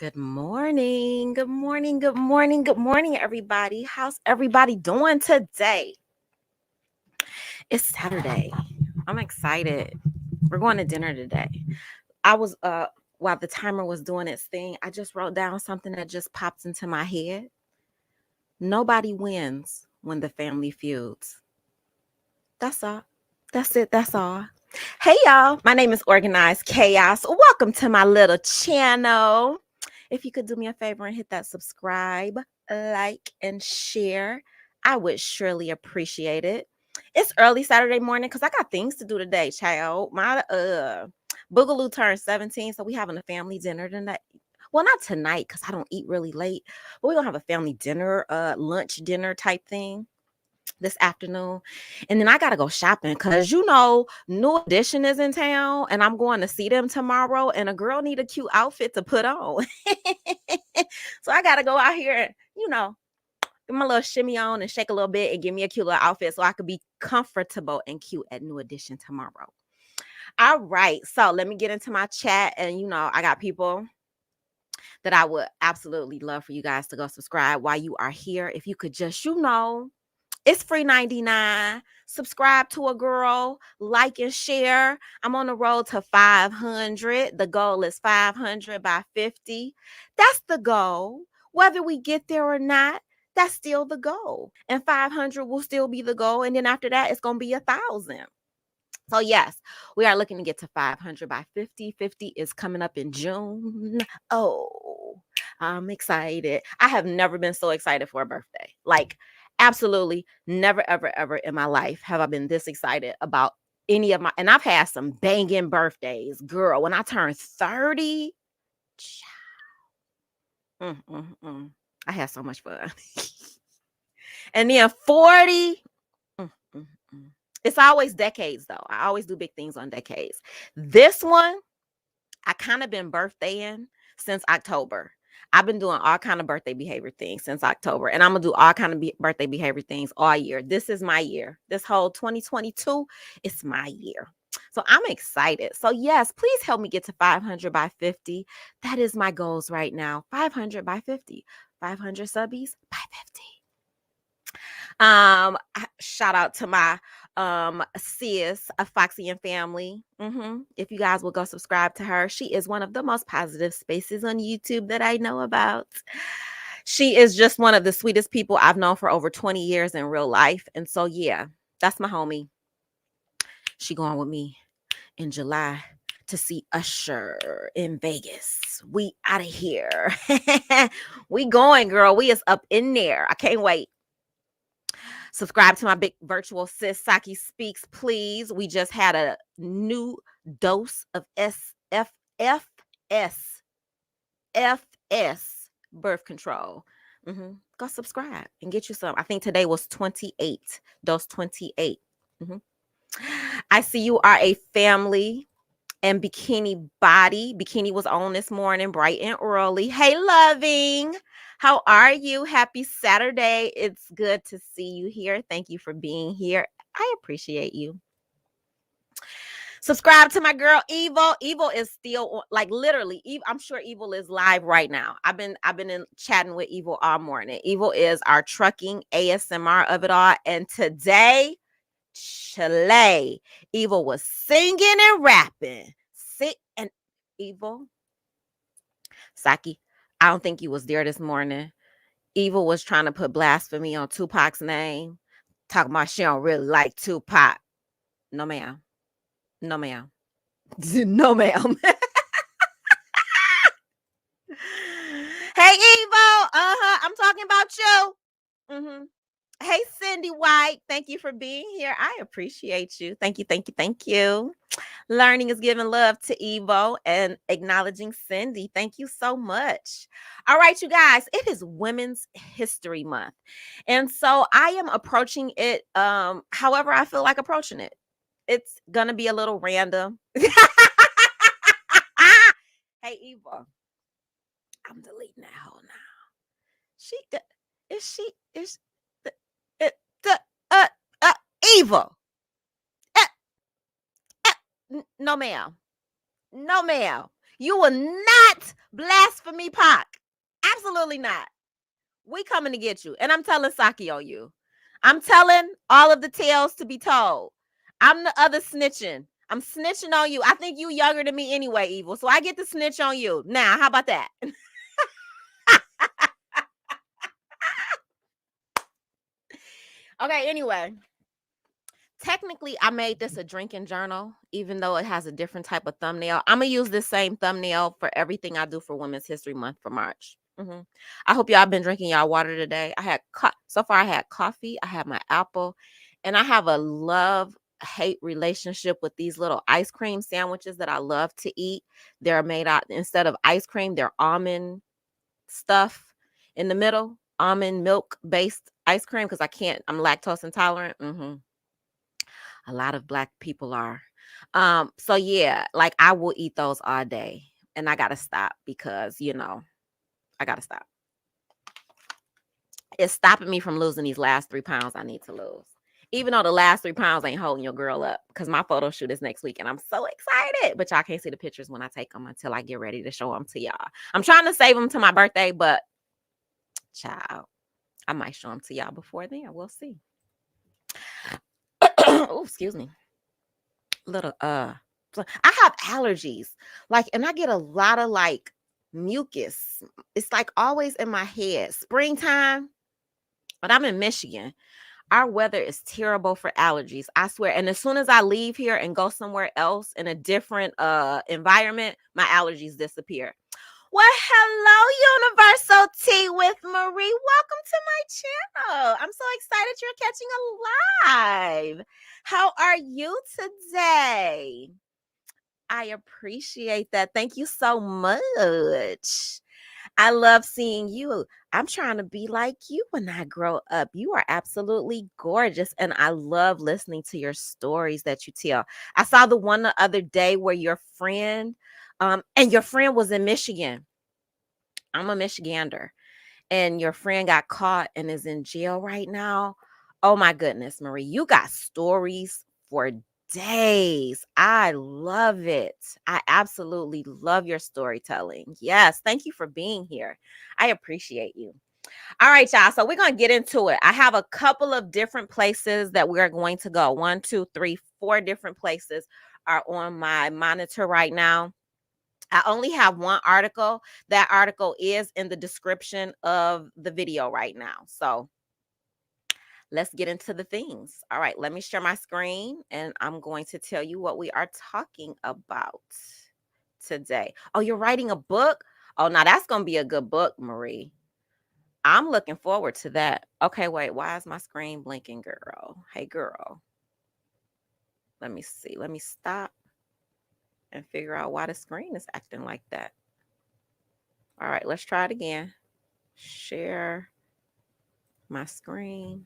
Good morning. Good morning. Good morning. Good morning, everybody. How's everybody doing today? It's Saturday. I'm excited. We're going to dinner today. I was while the timer was doing its thing, I just wrote down something that just popped into my head. Nobody wins when the family feuds. That's all. That's it. That's all. Hey, y'all. My name is Organized Kei'haus. Welcome to my little channel. If you could do me a favor and hit that subscribe, like, and share, I would surely appreciate it. It's early Saturday morning because I got things to do today, child. My Boogaloo turned 17, so we having a family dinner tonight. Well, not tonight because I don't eat really late, but we're going to have a family dinner, lunch dinner type thing. this afternoon. And then I gotta go shopping because New Edition is in town and I'm going to see them tomorrow. And a girl need a cute outfit to put on. So I gotta go out here and, get my little shimmy on and shake a little bit and give me a cute little outfit so I could be comfortable and cute at New Edition tomorrow. All right. So let me get into my chat. And I got people that I would absolutely love for you guys to go subscribe while you are here. If you could just, it's free 99. Subscribe to a girl, like and share. I'm on the road to 500. The goal is 500 by 50. That's the goal. Whether we get there or not, that's still the goal. And 500 will still be the goal. And then after that, it's going to be 1,000. So yes, we are looking to get to 500 by 50. 50 is coming up in June. Oh, I'm excited. I have never been so excited for a birthday. Like, absolutely never, ever, ever in my life have I been this excited about any of and I've had some banging birthdays. Girl, when I turned 30, I had so much fun. And then 40, it's always decades, though. I always do big things on decades. This one, I kind of been birthdaying since October. I've been doing all kind of birthday behavior things since October. And I'm going to do all kind of birthday behavior things all year. This is my year. This whole 2022, it's my year. So I'm excited. So yes, please help me get to 500 by 50. That is my goals right now. 500 by 50. 500 subbies by 50. Shout out to my sis, a Foxy and Family. If you guys will go subscribe to her, she is one of the most positive spaces on YouTube that I know about. She is just one of the sweetest people I've known for over 20 years in real life. And so yeah, that's my homie. She going with me in July to see Usher in Vegas. We out of here. We going, girl. We is up in there. I can't wait. Subscribe to my big virtual sis, Saki Speaks, please. We just had a new dose of FS birth control. Go subscribe and get you some. I think today was 28, dose 28. I see you are a family and bikini body. Bikini was on this morning, bright and early. Hey, loving. How are you? Happy Saturday. It's good to see you here. Thank you for being here. I appreciate you. Subscribe to my girl Evil. Evil is still literally. I'm sure Evil is live right now. I've been chatting with Evil all morning. Evil is our trucking ASMR of it all. And today, Chile, Evil was singing and rapping. And Evil, Saki, I don't think you was there this morning. Evil was trying to put blasphemy on Tupac's name, talking about she don't really like Tupac. No, ma'am. No, ma'am. No, ma'am. Hey, Evil. I'm talking about you. Hey, Cindy White. Thank you for being here. I appreciate you. Thank you, thank you, thank you. Learning is giving love to Evo and acknowledging Cindy. Thank you so much. All right, you guys, it is Women's History Month. And so I am approaching it however I feel like approaching it. It's going to be a little random. Hey, Evo. I'm deleting that whole now. Evil. No, ma'am. No, ma'am. You will not blasphemy Pac. Absolutely not. We coming to get you. And I'm telling Saki on you. I'm telling all of the tales to be told. I'm the other snitching. I'm snitching on you. I think you younger than me anyway, Evil. So I get to snitch on you. Now, how about that? Okay, anyway. Technically, I made this a drinking journal, even though it has a different type of thumbnail. I'm going to use this same thumbnail for everything I do for Women's History Month for March. I hope y'all been drinking y'all water today. So far I had coffee, I had my apple, and I have a love-hate relationship with these little ice cream sandwiches that I love to eat. They're made out, instead of ice cream, they're almond stuff in the middle, almond milk-based Ice cream because I'm lactose intolerant. A lot of black people are. So yeah, like I will eat those all day. And I gotta stop because, I gotta stop. It's stopping me from losing these last 3 pounds I need to lose. Even though the last 3 pounds ain't holding your girl up, because my photo shoot is next week and I'm so excited. But y'all can't see the pictures when I take them until I get ready to show them to y'all. I'm trying to save them to my birthday, but child, I might show them to y'all before then. We'll see. Oh, excuse me. Little I have allergies. Like, and I get a lot of like mucus. It's like always in my head. Springtime, but I'm in Michigan. Our weather is terrible for allergies. I swear. And as soon as I leave here and go somewhere else in a different environment, my allergies disappear. Well, hello, Universal Tea with Marie. Welcome to my channel. I'm so excited you're catching a live. How are you today? I appreciate that. Thank you so much. I love seeing you. I'm trying to be like you when I grow up. You are absolutely gorgeous. And I love listening to your stories that you tell. I saw the one the other day where your friend, and your friend was in Michigan. I'm a Michigander. And your friend got caught and is in jail right now. Oh my goodness, Marie, you got stories for days. I love it. I absolutely love your storytelling. Yes, thank you for being here. I appreciate you. All right, y'all. So we're going to get into it. I have a couple of different places that we are going to go. 1, 2, 3, 4 different places are on my monitor right now. I only have one article. That article is in the description of the video right now. So let's get into the things. All right, let me share my screen and I'm going to tell you what we are talking about today. Oh, you're writing a book? Oh, now that's going to be a good book, Marie. I'm looking forward to that. Okay, wait, why is my screen blinking, girl? Hey, girl. Let me see. Let me stop and figure out why the screen is acting like that. All right, let's try it again. Share my screen.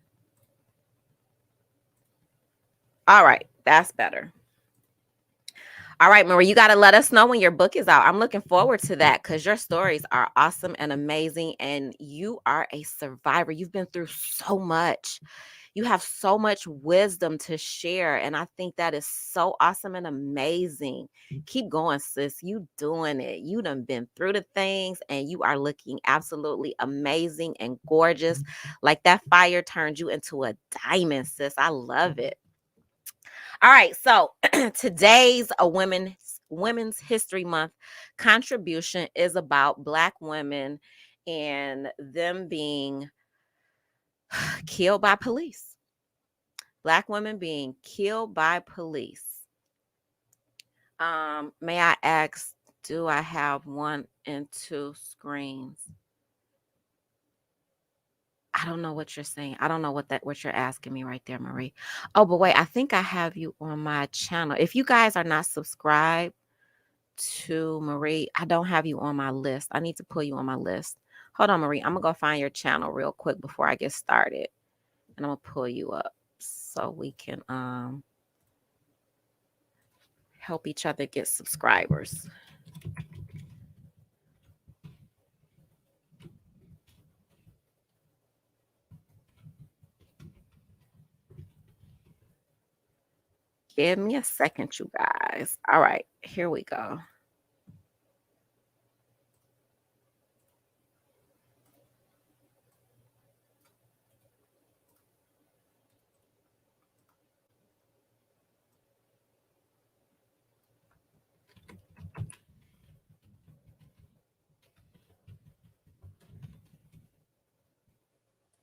All right, that's better. All right, Marie, you got to let us know when your book is out. I'm looking forward to that because your stories are awesome and amazing, and you are a survivor. You've been through so much. You have so much wisdom to share, and I think that is so awesome and amazing. Keep going, sis. You doing it. You done been through the things, and you are looking absolutely amazing and gorgeous. Like that fire turned you into a diamond, sis. I love it. All right, so today's Women's History Month contribution is about Black women and them being killed by police. Black women being killed by police. May I ask, do I have 1 and 2 screens? I don't know what you're saying. I don't know what you're asking me right there, Marie. Oh, but wait, I think I have you on my channel. If you guys are not subscribed to Marie, I don't have you on my list. I need to pull you on my list. Hold on, Marie. I'm gonna go find your channel real quick before I get started. And I'm gonna pull you up so we can help each other get subscribers. Give me a second, you guys. All right, here we go.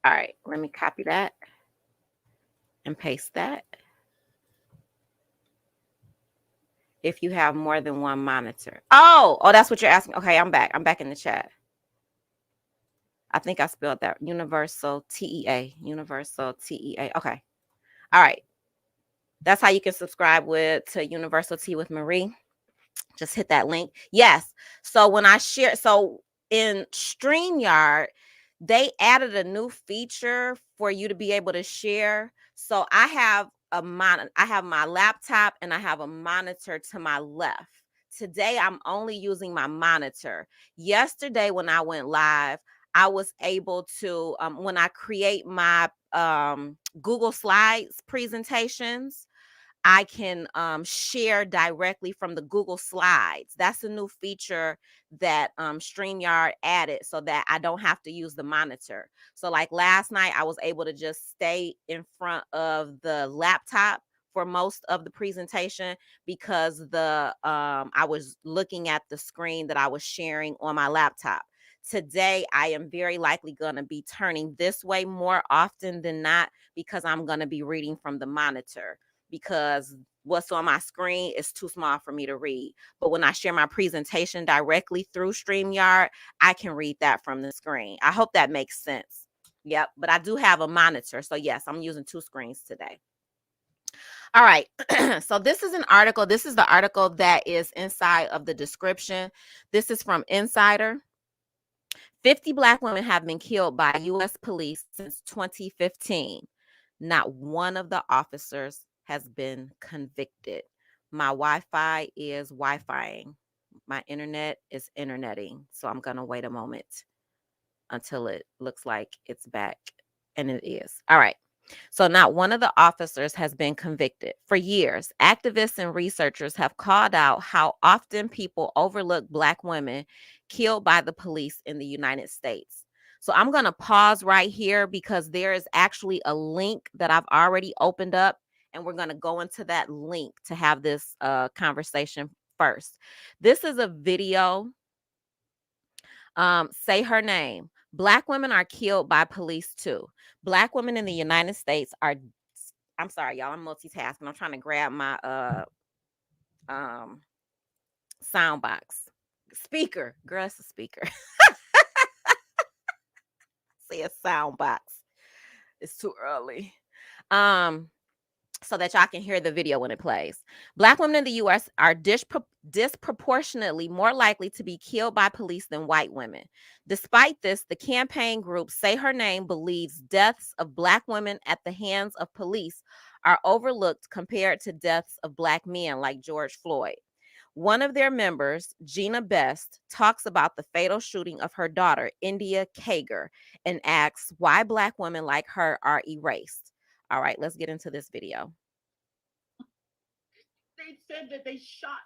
All right, let me copy that and paste that. If you have more than one monitor. Oh, that's what you're asking. Okay, I'm back. I'm back in the chat. I think I spelled that. Universal TEA. Universal TEA. Okay. All right. That's how you can subscribe to Universal Tea with Marie. Just hit that link. Yes. So when I share, so in StreamYard, they added a new feature for you to be able to share. So I have I have my laptop and I have a monitor to my left. Today I'm only using my monitor. Yesterday when I went live, I was able to when I create my Google Slides presentations, I can share directly from the Google Slides. That's a new feature that StreamYard added so that I don't have to use the monitor. So like last night, I was able to just stay in front of the laptop for most of the presentation because the I was looking at the screen that I was sharing on my laptop. Today, I am very likely going to be turning this way more often than not because I'm going to be reading from the monitor, because what's on my screen is too small for me to read. But when I share my presentation directly through StreamYard, I can read that from the screen. I hope that makes sense. Yep, but I do have a monitor. So yes, I'm using two screens today. All right. So this is an article. This is the article that is inside of the description. This is from Insider. 50 Black women have been killed by U.S. police since 2015. Not one of the officers has been convicted. My Wi-Fi is Wi-Fiing. My internet is interneting. So I'm going to wait a moment until it looks like it's back. And it is. All right. So not one of the officers has been convicted. For years, activists and researchers have called out how often people overlook Black women killed by the police in the United States. So I'm going to pause right here because there is actually a link that I've already opened up, and we're going to go into that link to have this conversation first. This is a video. Say her name. Black women are killed by police too. Black women in the United States are, I'm sorry, y'all, I'm multitasking. I'm trying to grab my sound box. Speaker. Girl, it's a speaker. See a sound box. It's too early. So that y'all can hear the video when it plays. Black women in the U.S. are disproportionately more likely to be killed by police than white women. Despite this, the campaign group Say Her Name believes deaths of Black women at the hands of police are overlooked compared to deaths of Black men like George Floyd. One of their members, Gina Best, talks about the fatal shooting of her daughter, India Kager, and asks why Black women like her are erased. All right, let's get into this video. They said that they shot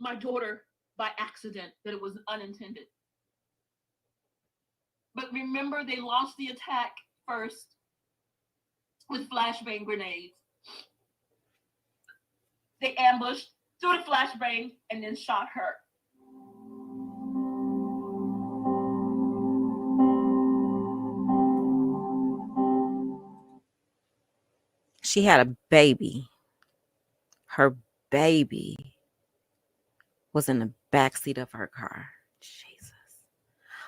my daughter by accident, that it was unintended. But remember, they launched the attack first with flashbang grenades. They ambushed, threw the flashbang, and then shot her. She had a baby. Her baby was in the backseat of her car. Jesus.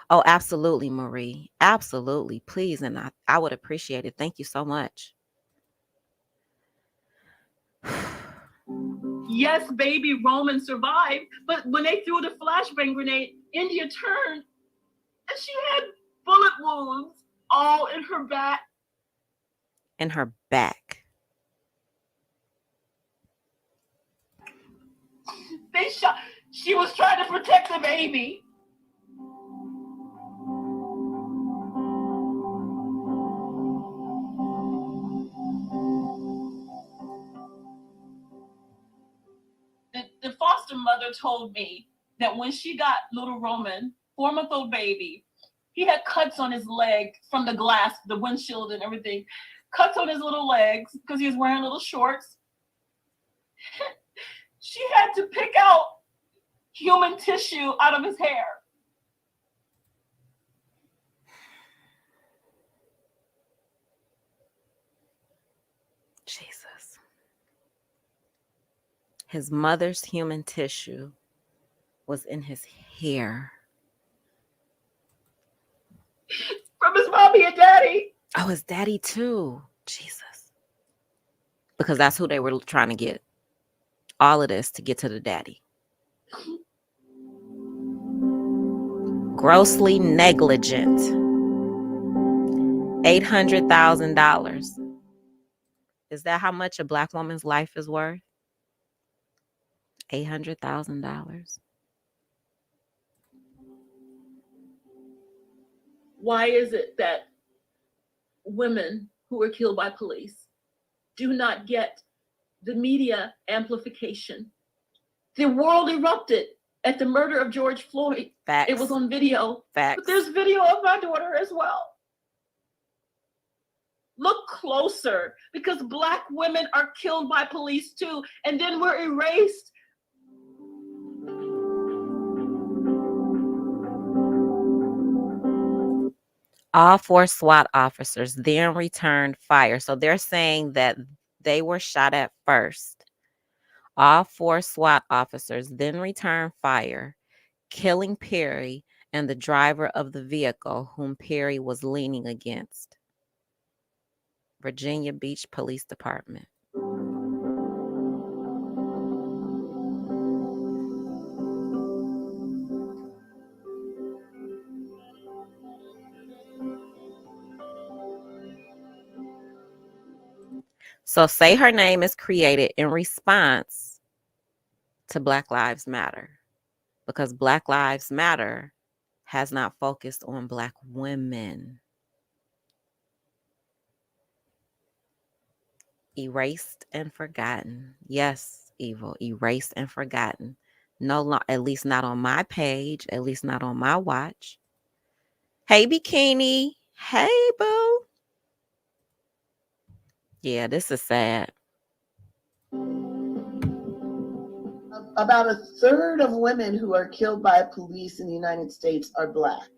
Oh, absolutely, Marie. Absolutely. Please. And I would appreciate it. Thank you so much. Yes, baby Roman survived, but when they threw the flashbang grenade, India turned and she had bullet wounds all in her back. In her back. They shot. She was trying to protect the baby. The foster mother told me that when she got little Roman, 4-month-old baby, he had cuts on his leg from the glass, the windshield and everything, cuts on his little legs because he was wearing little shorts. She had to pick out human tissue out of his hair. Jesus. His mother's human tissue was in his hair. From his mommy and daddy. Oh, his daddy too. Jesus. Because that's who they were trying to get. All of this to get to the daddy. Grossly negligent. $800,000. Is that how much a black woman's life is worth? $800,000. Why is it that women who are killed by police do not get the media amplification? The world erupted at the murder of George Floyd. Facts. It was on video. Facts. But there's video of my daughter as well. Look closer, because Black women are killed by police too, and then we're erased. All 4 SWAT officers then returned fire. So they're saying that they were shot at first. All 4 SWAT officers then returned fire, killing Perry and the driver of the vehicle whom Perry was leaning against. Virginia Beach Police Department. So Say Her Name is created in response to Black Lives Matter, because Black Lives Matter has not focused on Black women. Erased and forgotten. Yes, Evil, erased and forgotten. No, at least not on my page, at least not on my watch. Hey, Bikini. Hey, boo. Yeah, this is sad. About a third of women who are killed by police in the United States are Black.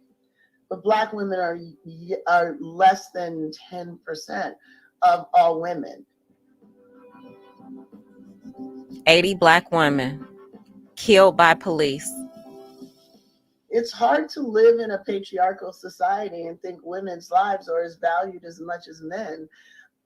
But Black women are less than 10% of all women. 80 Black women killed by police. It's hard to live in a patriarchal society and think women's lives are as valued as much as men.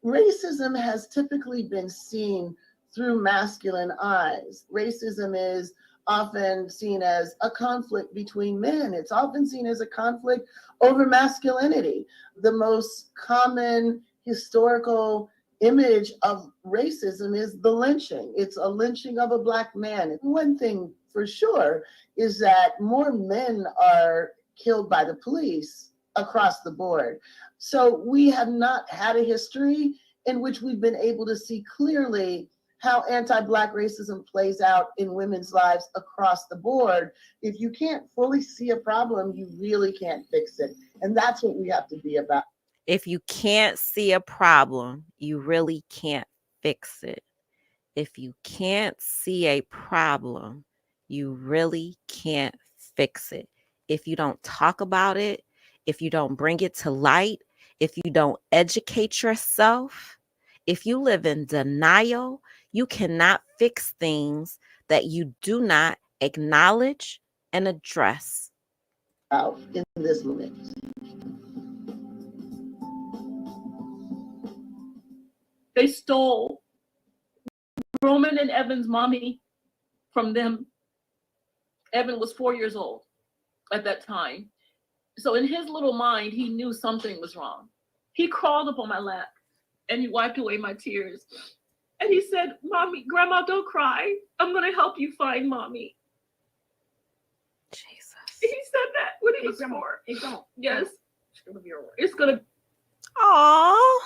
Racism has typically been seen through masculine eyes. Racism is often seen as a conflict between men. It's often seen as a conflict over masculinity. The most common historical image of racism is the lynching. It's a lynching of a Black man. One thing for sure is that more men are killed by the police across the board. So we have not had a history in which we've been able to see clearly how anti-Black racism plays out in women's lives across the board. If you can't fully see a problem, you really can't fix it. And that's what we have to be about. If you can't see a problem, you really can't fix it. If you can't see a problem, you really can't fix it. If you don't talk about it, if you don't bring it to light, if you don't educate yourself, if you live in denial, you cannot fix things that you do not acknowledge and address. Out in this moment. They stole Roman and Evan's mommy from them. Evan was 4 years old at that time. So in his little mind, he knew something was wrong. He crawled up on my lap and he wiped away my tears. And he said, "Mommy, Grandma, don't cry. I'm going to help you find Mommy." Jesus. He said that when he was 4. It don't. Yes. It's going to be all right. It's going to. Aww.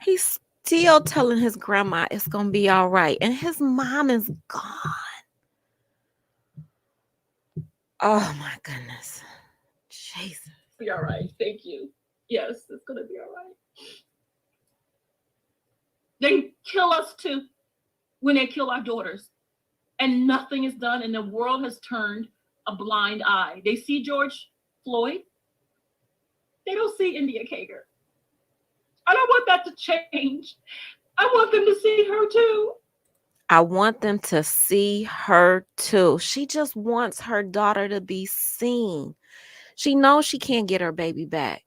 He's still telling his grandma it's going to be all right. And his mom is gone. Oh, my goodness. Jesus. Be all right. Thank you. Yes, it's going to be all right. They kill us too when they kill our daughters. And nothing is done, and the world has turned a blind eye. They see George Floyd. They don't see India Kager. I don't want that to change. I want them to see her too. I want them to see her too. She just wants her daughter to be seen. She knows she can't get her baby back,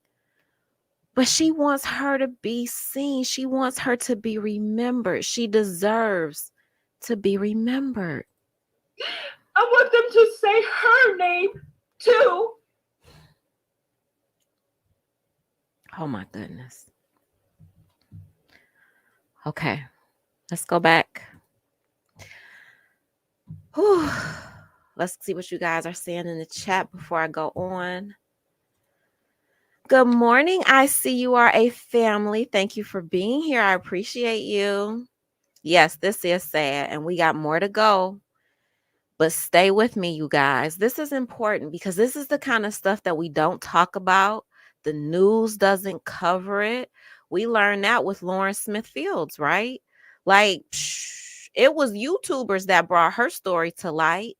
but she wants her to be seen. She wants her to be remembered. She deserves to be remembered. I want them to say her name too. Oh my goodness. Okay, let's go back. Whew. Let's see what you guys are saying in the chat before I go on. Good morning. I see you are a family. Thank you for being here. I appreciate you. Yes, this is sad, and we got more to go. But stay with me, you guys. This is important because this is the kind of stuff that we don't talk about. The news doesn't cover it. We learned that with Lauren Smith Fields, right? Like, it was YouTubers that brought her story to light.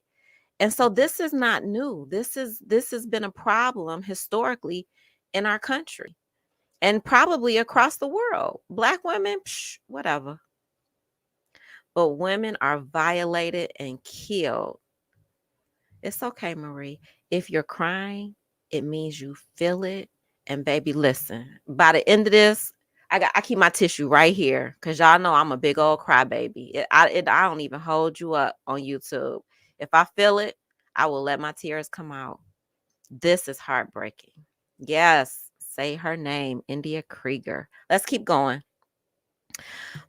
And so this is not new. This has been a problem historically in our country and probably across the world. Black women, whatever. But women are violated and killed. It's okay, Marie. If you're crying, it means you feel it. And baby, listen. By the end of this, I keep my tissue right here because y'all know I'm a big old crybaby. I don't even hold you up on YouTube. If I feel it, I will let my tears come out. This is heartbreaking. Yes, say her name, India Krieger. Let's keep going.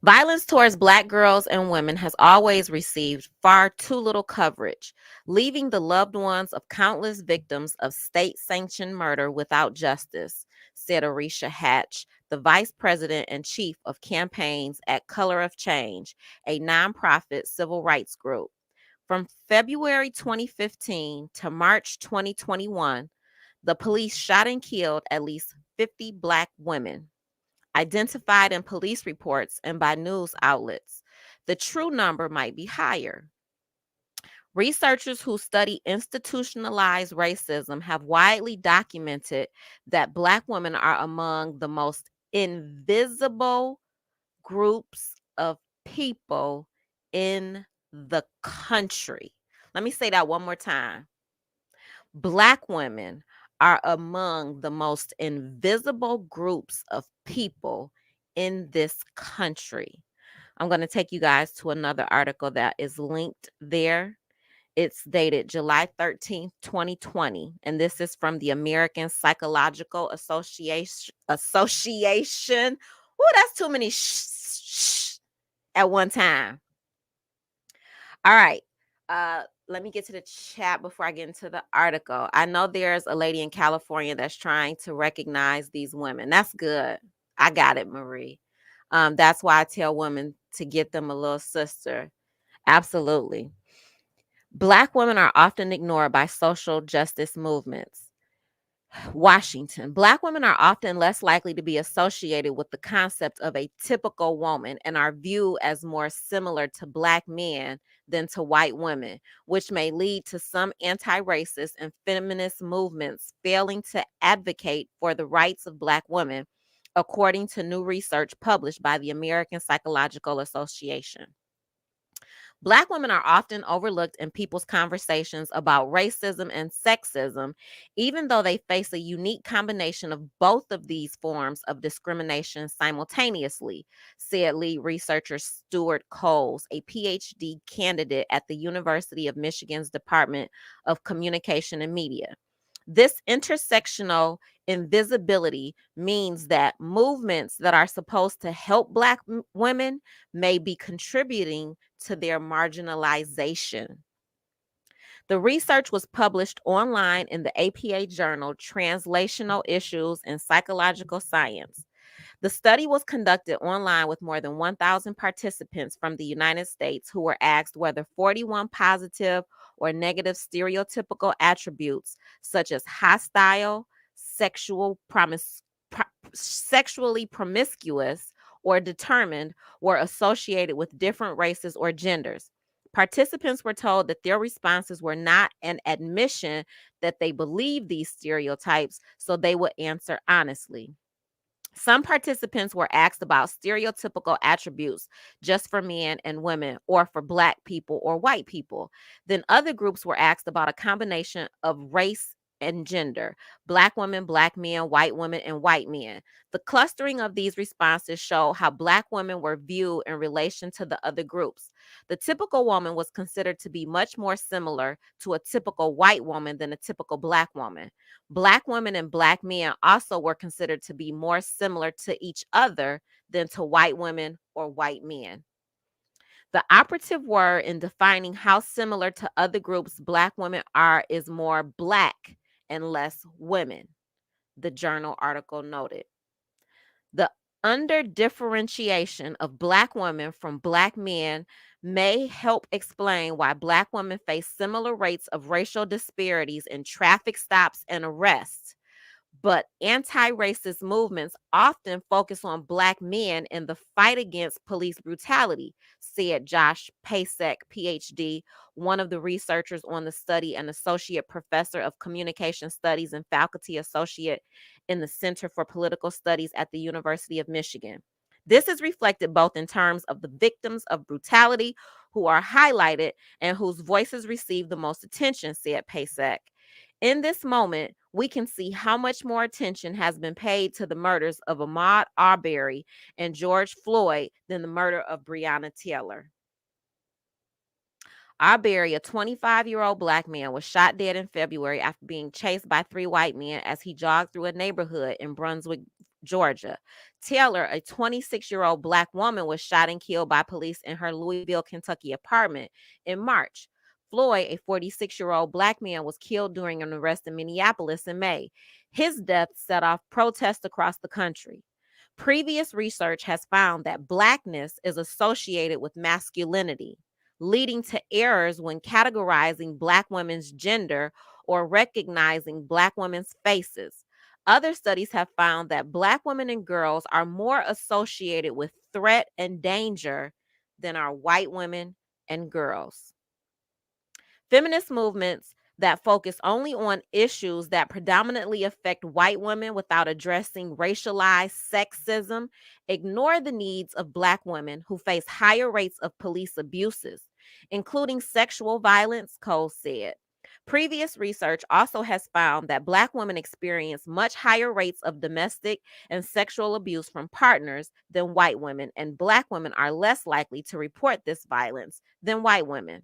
Violence towards Black girls and women has always received far too little coverage, leaving the loved ones of countless victims of state-sanctioned murder without justice, said Arisha Hatch, the vice president and chief of campaigns at Color of Change, a nonprofit civil rights group. From February 2015 to March 2021, the police shot and killed at least 50 Black women, identified in police reports and by news outlets. The true number might be higher. Researchers who study institutionalized racism have widely documented that Black women are among the most invisible groups of people in the country. Let me say that one more time. Black women are among the most invisible groups of people in this country. I'm going to take you guys to another article that is linked there. It's dated July 13th, 2020, and this is from the American Psychological Association. Oh, that's too many at one time. All right. Let me get to the chat before I get into the article. I know there's a lady in California that's trying to recognize these women. That's good. I got it, Marie. That's why I tell women to get them a little sister. Absolutely. Black women are often ignored by social justice movements. Washington. Black women are often less likely to be associated with the concept of a typical woman and are viewed as more similar to Black men than to white women, which may lead to some anti-racist and feminist movements failing to advocate for the rights of Black women, according to new research published by the American Psychological Association. Black women are often overlooked in people's conversations about racism and sexism, even though they face a unique combination of both of these forms of discrimination simultaneously, said lead researcher Stuart Coles, a PhD candidate at the University of Michigan's Department of Communication and Media. This intersectional invisibility means that movements that are supposed to help Black women may be contributing to their marginalization. The research was published online in the APA journal Translational Issues in Psychological Science. The study was conducted online with more than 1,000 participants from the United States who were asked whether 41 positive or negative stereotypical attributes, such as hostile, sexually promiscuous, or determined, were associated with different races or genders. Participants were told that their responses were not an admission that they believed these stereotypes, so they would answer honestly. Some participants were asked about stereotypical attributes just for men and women, or for Black people or white people. Then other groups were asked about a combination of race and gender: Black women, Black men, white women, and white men. The clustering of these responses show how Black women were viewed in relation to the other groups. The typical woman was considered to be much more similar to a typical white woman than a typical Black woman. Black women and Black men also were considered to be more similar to each other than to white women or white men. The operative word in defining how similar to other groups Black women are is more Black and less women, the journal article noted. The under differentiation of Black women from Black men may help explain why Black women face similar rates of racial disparities in traffic stops and arrests, but anti-racist movements often focus on Black men in the fight against police brutality, said Josh Pasek, PhD, one of the researchers on the study and associate professor of communication studies and faculty associate in the Center for Political Studies at the University of Michigan. This is reflected both in terms of the victims of brutality who are highlighted and whose voices receive the most attention, said Pasek. In this moment, we can see how much more attention has been paid to the murders of Ahmaud Arbery and George Floyd than the murder of Breonna Taylor. Arbery, a 25-year-old Black man, was shot dead in February after being chased by 3 white men as he jogged through a neighborhood in Brunswick, Georgia. Taylor, a 26-year-old Black woman, was shot and killed by police in her Louisville, Kentucky apartment in March. Floyd, a 46-year-old Black man, was killed during an arrest in Minneapolis in May. His death set off protests across the country. Previous research has found that Blackness is associated with masculinity, leading to errors when categorizing Black women's gender or recognizing Black women's faces. Other studies have found that Black women and girls are more associated with threat and danger than are white women and girls. Feminist movements that focus only on issues that predominantly affect white women without addressing racialized sexism ignore the needs of Black women who face higher rates of police abuses, including sexual violence, Cole said. Previous research also has found that Black women experience much higher rates of domestic and sexual abuse from partners than white women, and Black women are less likely to report this violence than white women.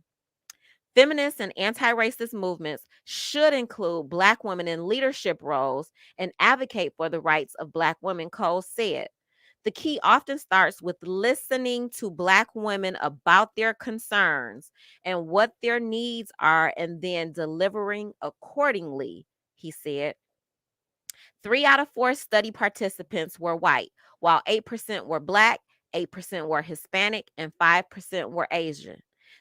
Feminist and anti-racist movements should include Black women in leadership roles and advocate for the rights of Black women, Cole said. The key often starts with listening to Black women about their concerns and what their needs are, and then delivering accordingly, he said. 3 out of 4 study participants were white, while 8% were Black, 8% were Hispanic, and 5% were Asian.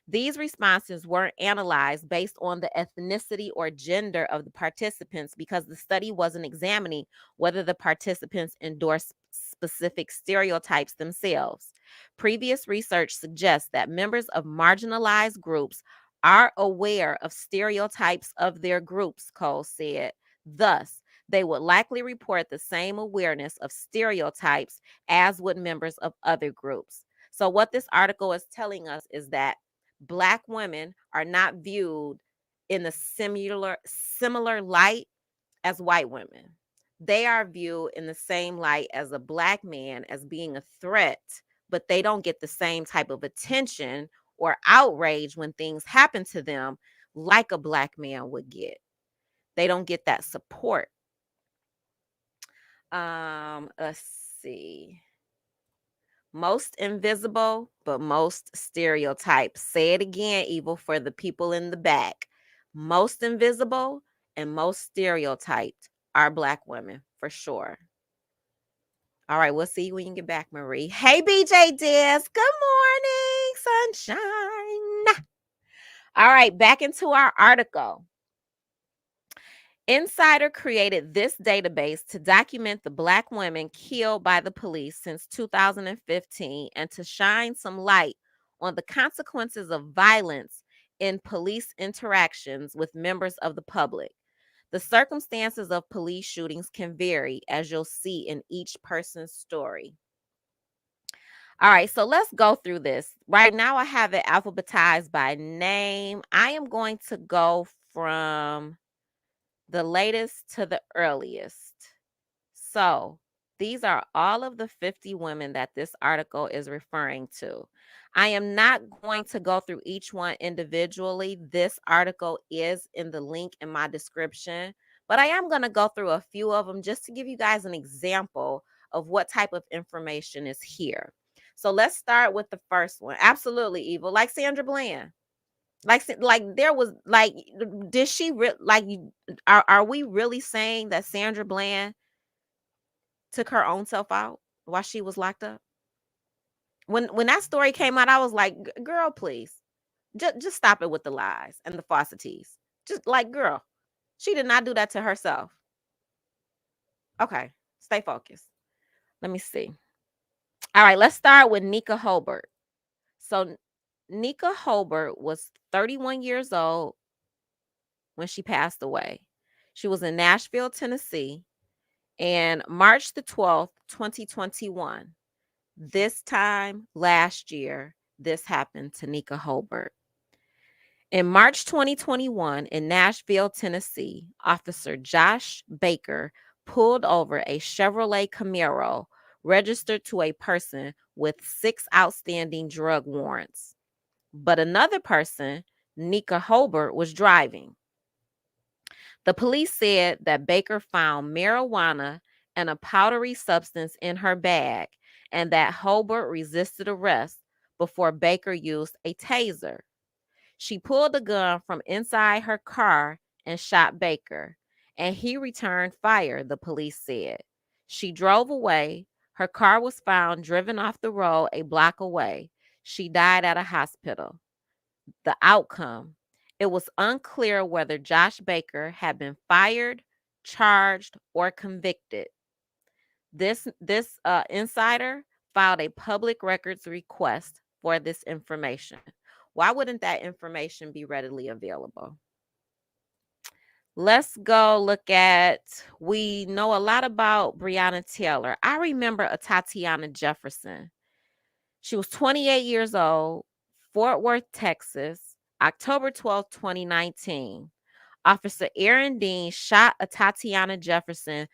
These responses weren't analyzed based on the ethnicity or gender of the participants because the study wasn't examining whether the participants endorsed specific stereotypes themselves. Previous research suggests that members of marginalized groups are aware of stereotypes of their groups, Cole said. Thus, they would likely report the same awareness of stereotypes as would members of other groups. So, what this article is telling us is that Black women are not viewed in the similar light as white women. They are viewed in the same light as a Black man as being a threat, but they don't get the same type of attention or outrage when things happen to them like a Black man would get. They don't get that support. Let's see. Most invisible, but most stereotyped. Say it again, Evil, for the people in the back. Most invisible and most stereotyped are Black women, for sure. All right, we'll see you when you get back, Marie. Hey, BJ Des. Good morning, sunshine. All right, back into our article. Insider created this database to document the Black women killed by the police since 2015 and to shine some light on the consequences of violence in police interactions with members of the public. The circumstances of police shootings can vary, as you'll see in each person's story. All right, so let's go through this. Right now, I have it alphabetized by name. I am going to go from the latest to the earliest. So, these are all of the 50 women that this article is referring to. I am not going to go through each one individually. This article is in the link in my description, but I am going to go through a few of them just to give you guys an example of what type of information is here. So, let's start with the first one. Absolutely evil, like Sandra Bland. Like there was like, did she are we really saying that Sandra Bland took her own self out while she was locked up? When that story came out, I was like, Girl, please, just stop it with the lies and the falsities. Just like, girl, she did not do that to herself. Okay, stay focused. Let me see. All right, let's start with Nika Hobart. So Nika Hobart was 31 years old when she passed away. She was in Nashville, Tennessee, and March the 12th, 2021. This time last year, this happened to Nika Hobart. In March 2021, in Nashville, Tennessee, Officer Josh Baker pulled over a Chevrolet Camaro registered to a person with 6 outstanding drug warrants. But another person, Nika Hobart, was driving. The police said that Baker found marijuana and a powdery substance in her bag and that Hobart resisted arrest before Baker used a taser. She pulled a gun from inside her car and shot Baker, and he returned fire, the police said. She drove away. Her car was found driven off the road a block away. She died at a hospital. The outcome: it was unclear whether Josh Baker had been fired, charged, or convicted. This insider filed a public records request for this information. Why wouldn't that information be readily available? Let's go look at, we know a lot about Breonna Taylor. I remember a Tatiana Jefferson. She was 28 years old, Fort Worth, Texas, October 12th, 2019. Officer Aaron Dean shot a Tatiana Jefferson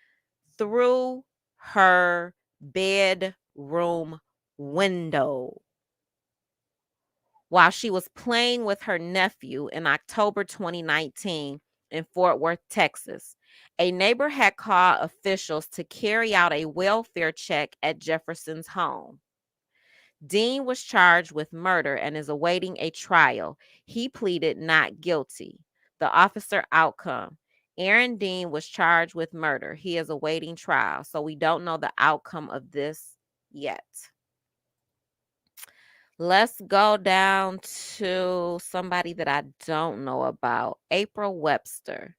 through her bedroom window while she was playing with her nephew in October 2019 in Fort Worth, Texas. A neighbor had called officials to carry out a welfare check at Jefferson's home. Dean was charged with murder and is awaiting a trial. He pleaded not guilty. The officer outcome: Aaron Dean was charged with murder. He is awaiting trial. So we don't know the outcome of this yet. Let's go down to somebody that I don't know about. April Webster,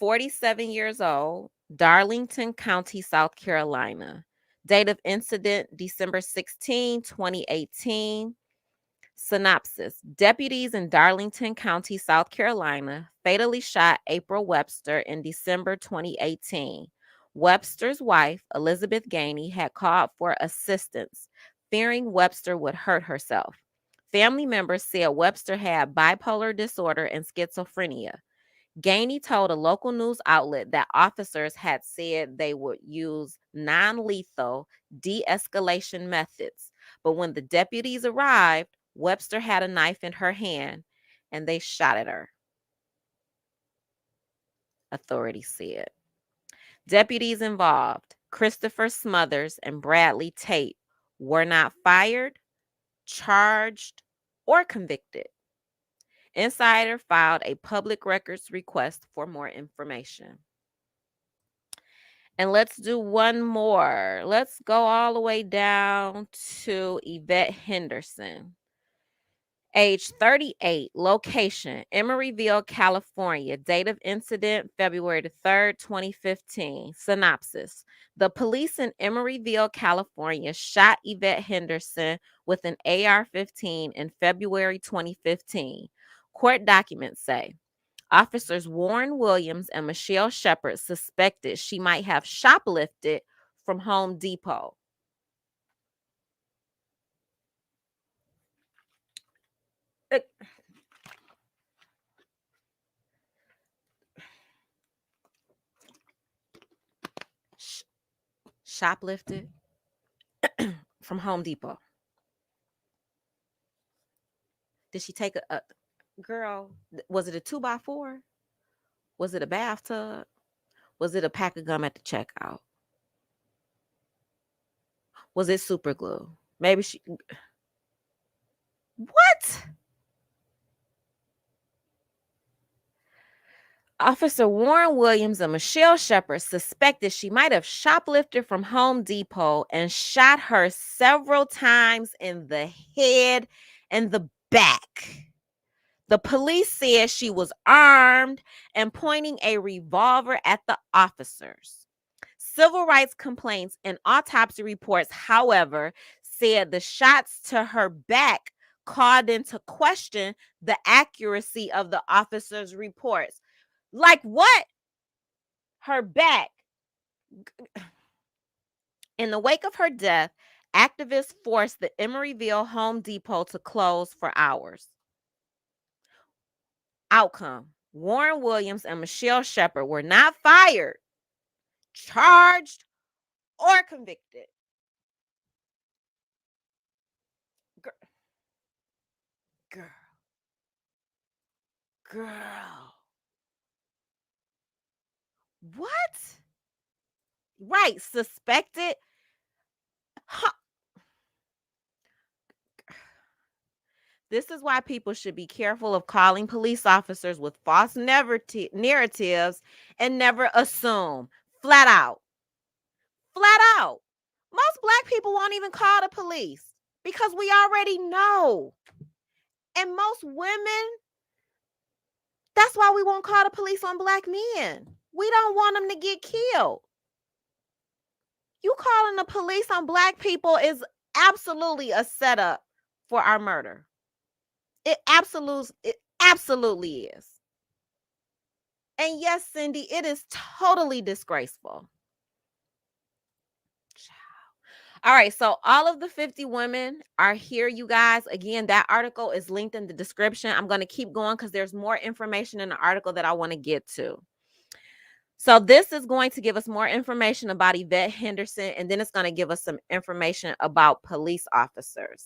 47 years old, Darlington County, South Carolina. Date of incident, December 16, 2018. Synopsis: deputies in Darlington County, South Carolina, fatally shot April Webster in December 2018. Webster's wife, Elizabeth Gainey, had called for assistance, fearing Webster would hurt herself. Family members said Webster had bipolar disorder and schizophrenia. Gainey told a local news outlet that officers had said they would use non-lethal de-escalation methods, but when the deputies arrived, Webster had a knife in her hand and they shot at her, authorities said. Deputies involved, Christopher Smothers and Bradley Tate, were not fired, charged, or convicted. Insider filed a public records request for more information. And let's do one more. Let's go all the way down to Yvette Henderson. Age 38, location Emeryville, California. Date of incident February 3rd, 2015. Synopsis: the police in Emeryville, California shot Yvette Henderson with an AR-15 in February 2015. Court documents say Officers Warren Williams and Michelle Shepard suspected she might have shoplifted from Home Depot. shoplifted from Home Depot. Did she take a girl? Was it a 2x4? Was it a bathtub? Was it a pack of gum at the checkout? Was it super glue? Maybe she. What? Officer Warren Williams and Michelle Shepard suspected she might have shoplifted from Home Depot and shot her several times in the head and the back. The police said she was armed and pointing a revolver at the officers. Civil rights complaints and autopsy reports, however, said the shots to her back called into question the accuracy of the officers' reports. Like what? Her back. In the wake of her death, activists forced the Emeryville Home Depot to close for hours. Outcome: Warren Williams and Michelle Shepard were not fired, charged, or convicted. Girl. What? Right, suspected. Huh. This is why people should be careful of calling police officers with false narratives and never assume. Flat out. Flat out. Most Black people won't even call the police because we already know. And most women, that's why we won't call the police on Black men. We don't want them to get killed. You calling the police on Black people is absolutely a setup for our murder. It absolutely is. And yes, Cindy, it is totally disgraceful. All right, so all of the 50 women are here, you guys. Again, that article is linked in the description. I'm going to keep going because there's more information in the article that I want to get to. So this is going to give us more information about Yvette Henderson, and then it's going to give us some information about police officers.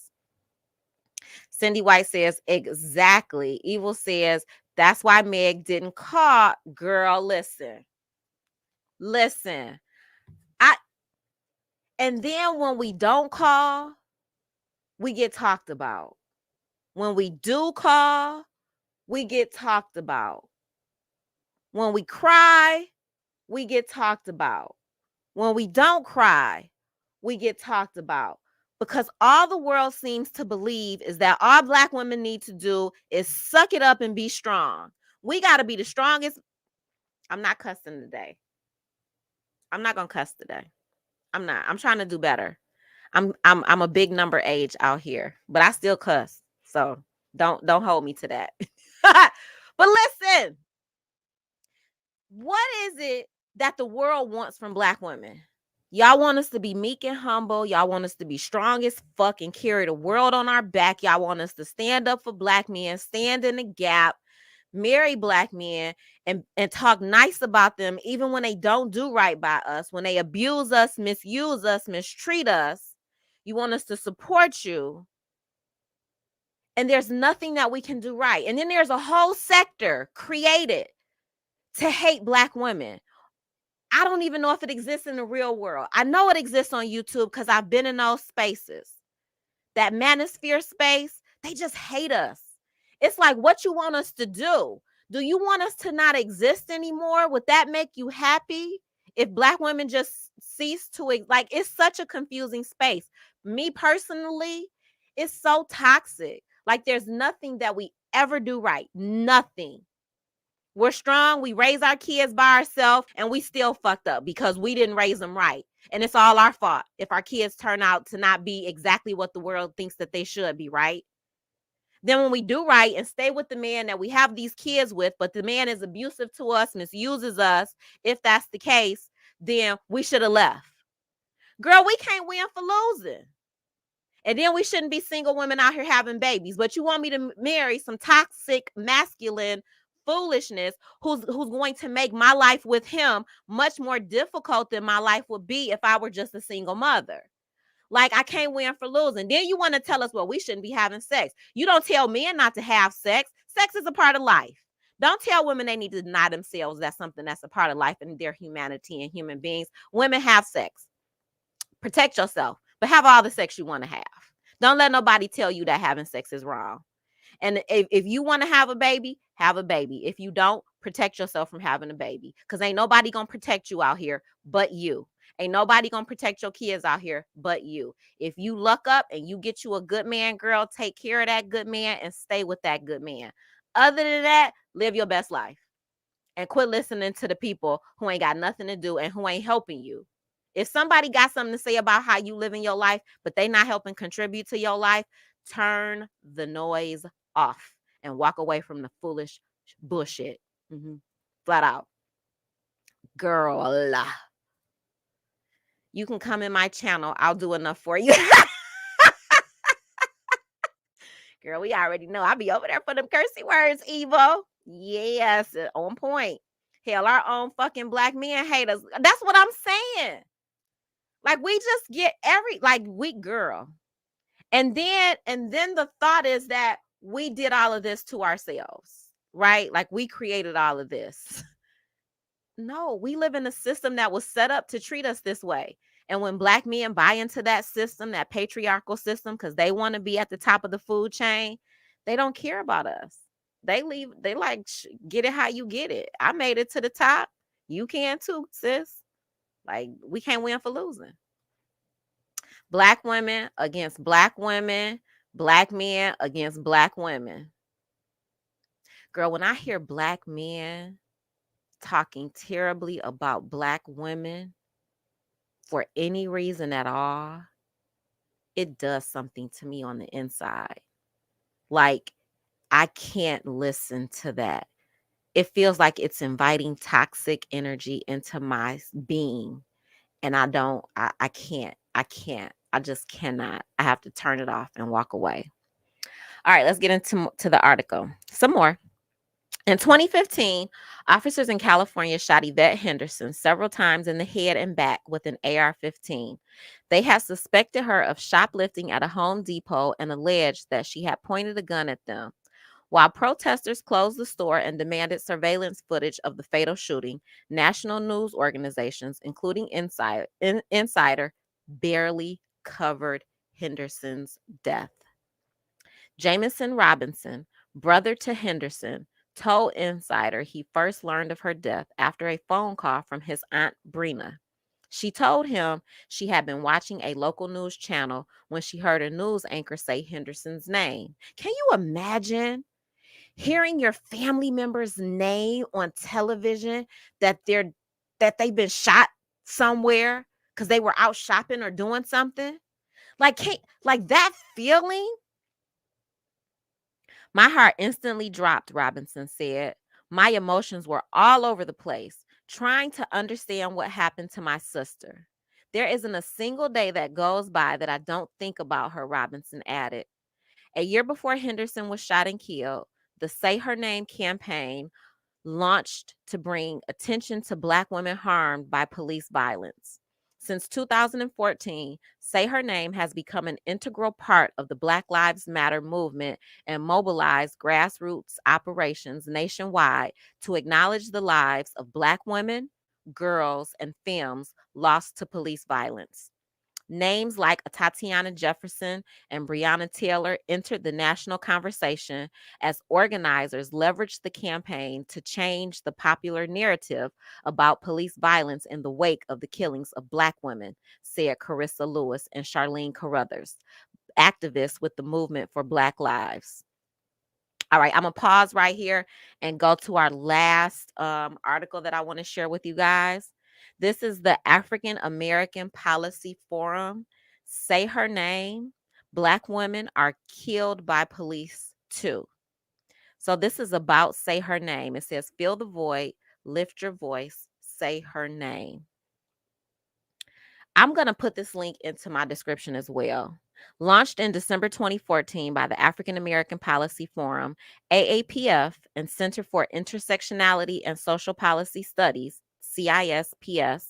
Cindy White says, exactly. Evil says, that's why Meg didn't call. Girl, listen. And then when we don't call, we get talked about. When we do call, we get talked about. When we cry, we get talked about. When we don't cry, we get talked about. Because all the world seems to believe is that all Black women need to do is suck it up and be strong. We got to be the strongest. I'm not cussing today. I'm not going to cuss today. I'm not. I'm trying to do better. I'm a big number age out here, but I still cuss. So don't hold me to that. But listen, what is it that the world wants from Black women? Y'all want us to be meek and humble. Y'all want us to be strong as fuck and carry the world on our back. Y'all want us to stand up for Black men, stand in the gap, marry Black men, and talk nice about them even when they don't do right by us, when they abuse us, misuse us, mistreat us. You want us to support you. And there's nothing that we can do right. And then there's a whole sector created to hate Black women. I don't even know if it exists in the real world. I know it exists on YouTube because I've been in those spaces. That manosphere space, they just hate us. It's like, what you want us to do? Do you want us to not exist anymore? Would that make you happy if Black women just cease to, like, it's such a confusing space. Me personally, it's so toxic. Like, there's nothing that we ever do right. Nothing. We're strong. We raise our kids by ourselves, and we still fucked up because we didn't raise them right. And it's all our fault if our kids turn out to not be exactly what the world thinks that they should be, right? Then when we do right and stay with the man that we have these kids with, but the man is abusive to us, misuses us, if that's the case, then we should have left. Girl, we can't win for losing. And then we shouldn't be single women out here having babies. But you want me to marry some toxic, masculine, foolishness who's going to make my life with him much more difficult than my life would be if I were just a single mother. Like, I can't win for losing. Then you want to tell us, well, we shouldn't be having sex. You don't tell men not to have sex. Sex is a part of life. Don't tell women they need to deny themselves. That's something that's a part of life and their humanity and human beings. Women, have sex. Protect yourself, but have all the sex you want to have. Don't let nobody tell you that having sex is wrong. And if you want to have a baby, have a baby. If you don't, protect yourself from having a baby, because ain't nobody going to protect you out here but you. Ain't nobody going to protect your kids out here but you. If you luck up and you get you a good man, girl, take care of that good man and stay with that good man. Other than that, live your best life and quit listening to the people who ain't got nothing to do and who ain't helping you. If somebody got something to say about how you live in your life, but they not helping contribute to your life, turn the noise off and walk away from the foolish bullshit. Flat out. Girl, you can come in my channel. I'll do enough for you. Girl, we already know. I'll be over there for them cursey words, Evo. Yes, on point. Hell, our own fucking black men hate us. That's what I'm saying. Like, we just get girl. And then the thought is that we did all of this to ourselves, right? Like, we created all of this. No, we live in a system that was set up to treat us this way. And when black men buy into that system, that patriarchal system, because they want to be at the top of the food chain, they don't care about us. They like, get it how you get it. I made it to the top. You can too, sis. Like, we can't win for losing. Black women against black women, black men against black women. Girl, when I hear black men talking terribly about black women for any reason at all, it does something to me on the inside. Like, I can't listen to that. It feels like it's inviting toxic energy into my being. And I can't. I just cannot. I have to turn it off and walk away. All right, let's get into the article. Some more. In 2015, officers in California shot Yvette Henderson several times in the head and back with an AR-15. They had suspected her of shoplifting at a Home Depot and alleged that she had pointed a gun at them. While protesters closed the store and demanded surveillance footage of the fatal shooting, national news organizations, including Insider, barely covered Henderson's death. Jamison Robinson, brother to Henderson, told Insider he first learned of her death after a phone call from his Aunt Brina. She told him she had been watching a local news channel when she heard a news anchor say Henderson's name. Can you imagine hearing your family member's name on television that they've been shot somewhere because they were out shopping or doing something? Like that feeling? My heart instantly dropped, Robinson said. My emotions were all over the place, trying to understand what happened to my sister. There isn't a single day that goes by that I don't think about her, Robinson added. A year before Henderson was shot and killed, the Say Her Name campaign launched to bring attention to Black women harmed by police violence. Since 2014, Say Her Name has become an integral part of the Black Lives Matter movement and mobilized grassroots operations nationwide to acknowledge the lives of Black women, girls, and femmes lost to police violence. Names like Tatiana Jefferson and Breonna Taylor entered the national conversation as organizers leveraged the campaign to change the popular narrative about police violence in the wake of the killings of Black women, said Carissa Lewis and Charlene Carruthers, activists with the Movement for Black Lives. All right, I'm going to pause right here and go to our last article that I want to share with you guys. This is the African American Policy Forum. Say Her Name. Black women are killed by police too. So this is about Say Her Name. It says, fill the void, lift your voice, say her name. I'm going to put this link into my description as well. Launched in December 2014 by the African American Policy Forum, AAPF, and Center for Intersectionality and Social Policy Studies, CISPS,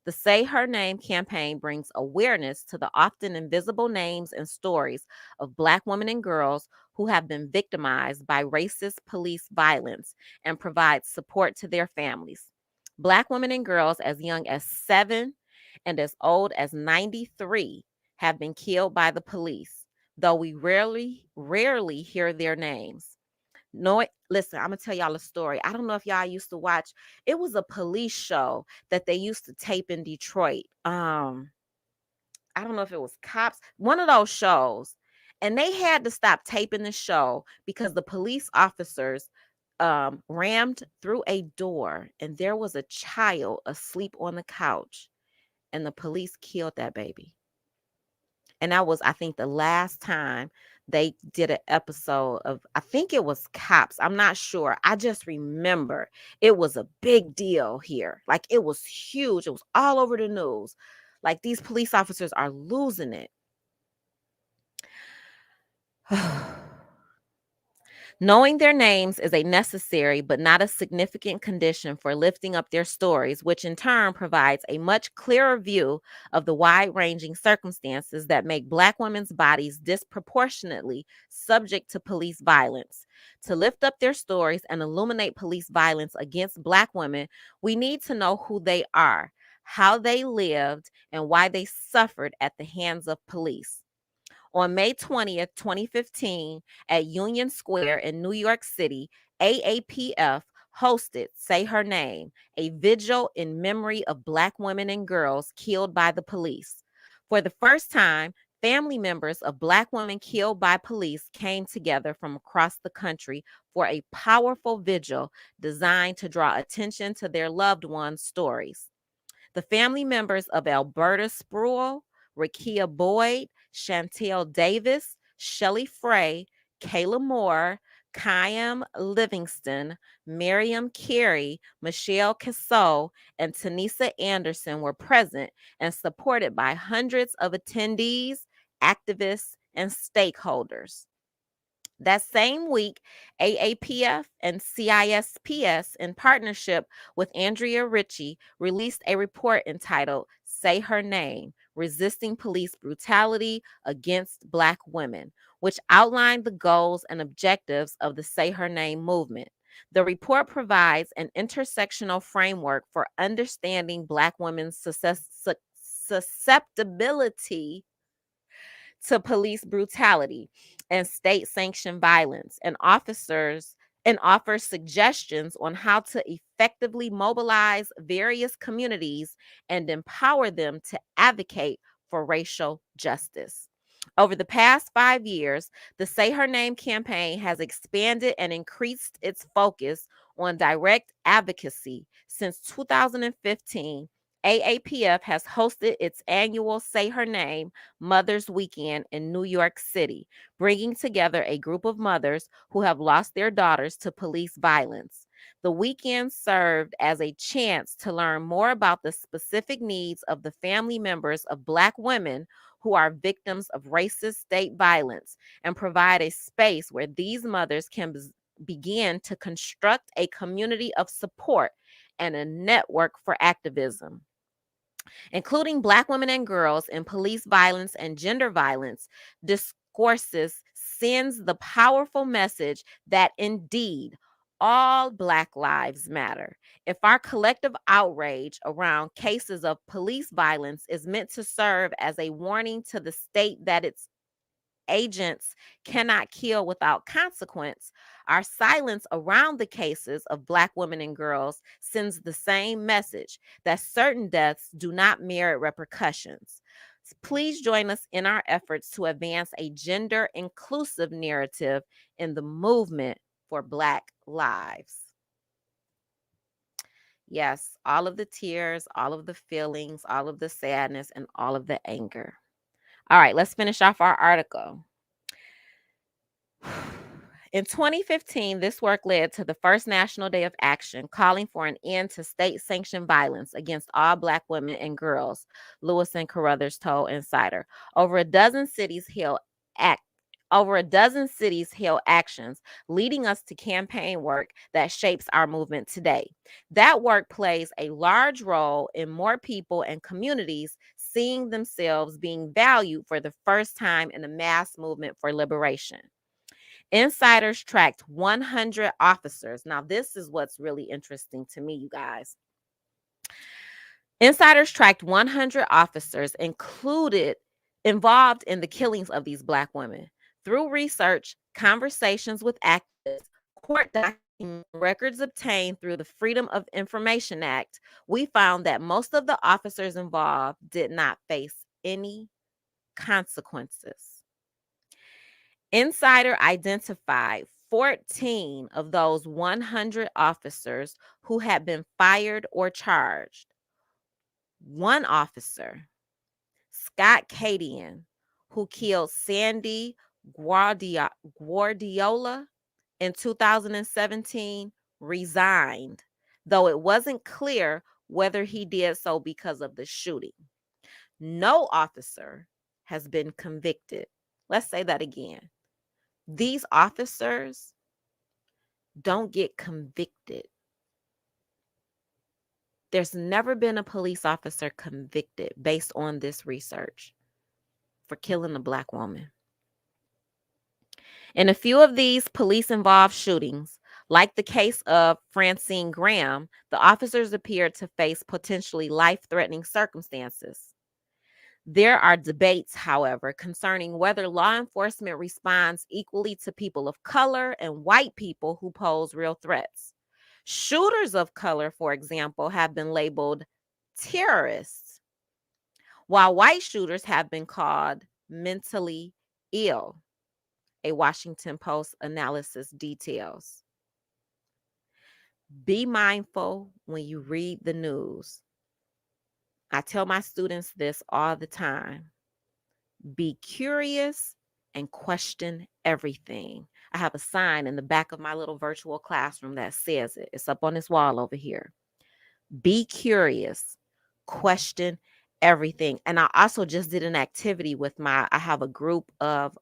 the Say Her Name campaign brings awareness to the often invisible names and stories of Black women and girls who have been victimized by racist police violence and provides support to their families. Black women and girls as young as 7 and as old as 93 have been killed by the police, though we rarely hear their names. No, listen, I'm gonna tell y'all a story. I don't know if y'all used to watch. It was a police show that they used to tape in Detroit. I don't know if it was Cops, one of those shows, and they had to stop taping the show because the police officers rammed through a door, and there was a child asleep on the couch, and the police killed that baby. And that was, I think, the last time they did an episode of, I think it was Cops. I'm not sure. I just remember it was a big deal here. Like, it was huge. It was all over the news. Like, these police officers are losing it. Knowing their names is a necessary but not a significant condition for lifting up their stories, which in turn provides a much clearer view of the wide-ranging circumstances that make Black women's bodies disproportionately subject to police violence. To lift up their stories and illuminate police violence against Black women, we need to know who they are, how they lived, and why they suffered at the hands of police. On May 20th, 2015, at Union Square in New York City, AAPF hosted Say Her Name, a vigil in memory of Black women and girls killed by the police. For the first time, family members of Black women killed by police came together from across the country for a powerful vigil designed to draw attention to their loved ones' stories. The family members of Alberta Spruill, Rakia Boyd, Chantel Davis, Shelley Frey, Kayla Moore, Kyam Livingston, Miriam Carey, Michelle Cassell, and Tanisa Anderson were present and supported by hundreds of attendees, activists, and stakeholders. That same week, AAPF and CISPS, in partnership with Andrea Ritchie, released a report entitled Say Her Name, Resisting Police Brutality Against Black Women, which outlined the goals and objectives of the Say Her Name movement. The report provides an intersectional framework for understanding Black women's susceptibility to police brutality and state sanctioned violence, and offers suggestions on how to effectively mobilize various communities and empower them to advocate for racial justice. Over the past 5 years, the Say Her Name campaign has expanded and increased its focus on direct advocacy. Since 2015, AAPF has hosted its annual Say Her Name Mother's Weekend in New York City, bringing together a group of mothers who have lost their daughters to police violence. The weekend served as a chance to learn more about the specific needs of the family members of Black women who are victims of racist state violence and provide a space where these mothers can begin to construct a community of support and a network for activism. Including Black women and girls in police violence and gender violence, discourses sends the powerful message that indeed all Black lives matter. If our collective outrage around cases of police violence is meant to serve as a warning to the state that its agents cannot kill without consequence, our silence around the cases of Black women and girls sends the same message that certain deaths do not merit repercussions. Please join us in our efforts to advance a gender inclusive narrative in the movement for Black lives. Yes, all of the tears, all of the feelings, all of the sadness, and all of the anger. All right, let's finish off our article. In 2015, this work led to the first National Day of Action calling for an end to state sanctioned violence against all Black women and girls, Lewis and Carruthers told Insider. Over a dozen cities held act. Over a dozen cities held actions, leading us to campaign work that shapes our movement today. That work plays a large role in more people and communities seeing themselves being valued for the first time in a mass movement for liberation. Insiders tracked 100 officers. Now, this is what's really interesting to me, you guys. Insiders tracked 100 officers involved in the killings of these Black women. Through research, conversations with activists, court documents, records obtained through the Freedom of Information Act, we found that most of the officers involved did not face any consequences. Insider identified 14 of those 100 officers who had been fired or charged. One officer, Scott Cadian, who killed Sandy Guardiola in 2017, resigned, though it wasn't clear whether he did so because of the shooting. No officer has been convicted. Let's say that again. These officers don't get convicted. There's never been a police officer convicted based on this research for killing a Black woman. In a few of these police-involved shootings, like the case of Francine Graham, the officers appeared to face potentially life-threatening circumstances. There are debates, however, concerning whether law enforcement responds equally to people of color and white people who pose real threats. Shooters of color, for example, have been labeled terrorists, while white shooters have been called mentally ill, a Washington Post analysis details. Be mindful when you read the news. I tell my students this all the time. Be curious and question everything. I have a sign in the back of my little virtual classroom that says it. It's up on this wall over here. Be curious, question everything. And I also just did an activity with I have a group of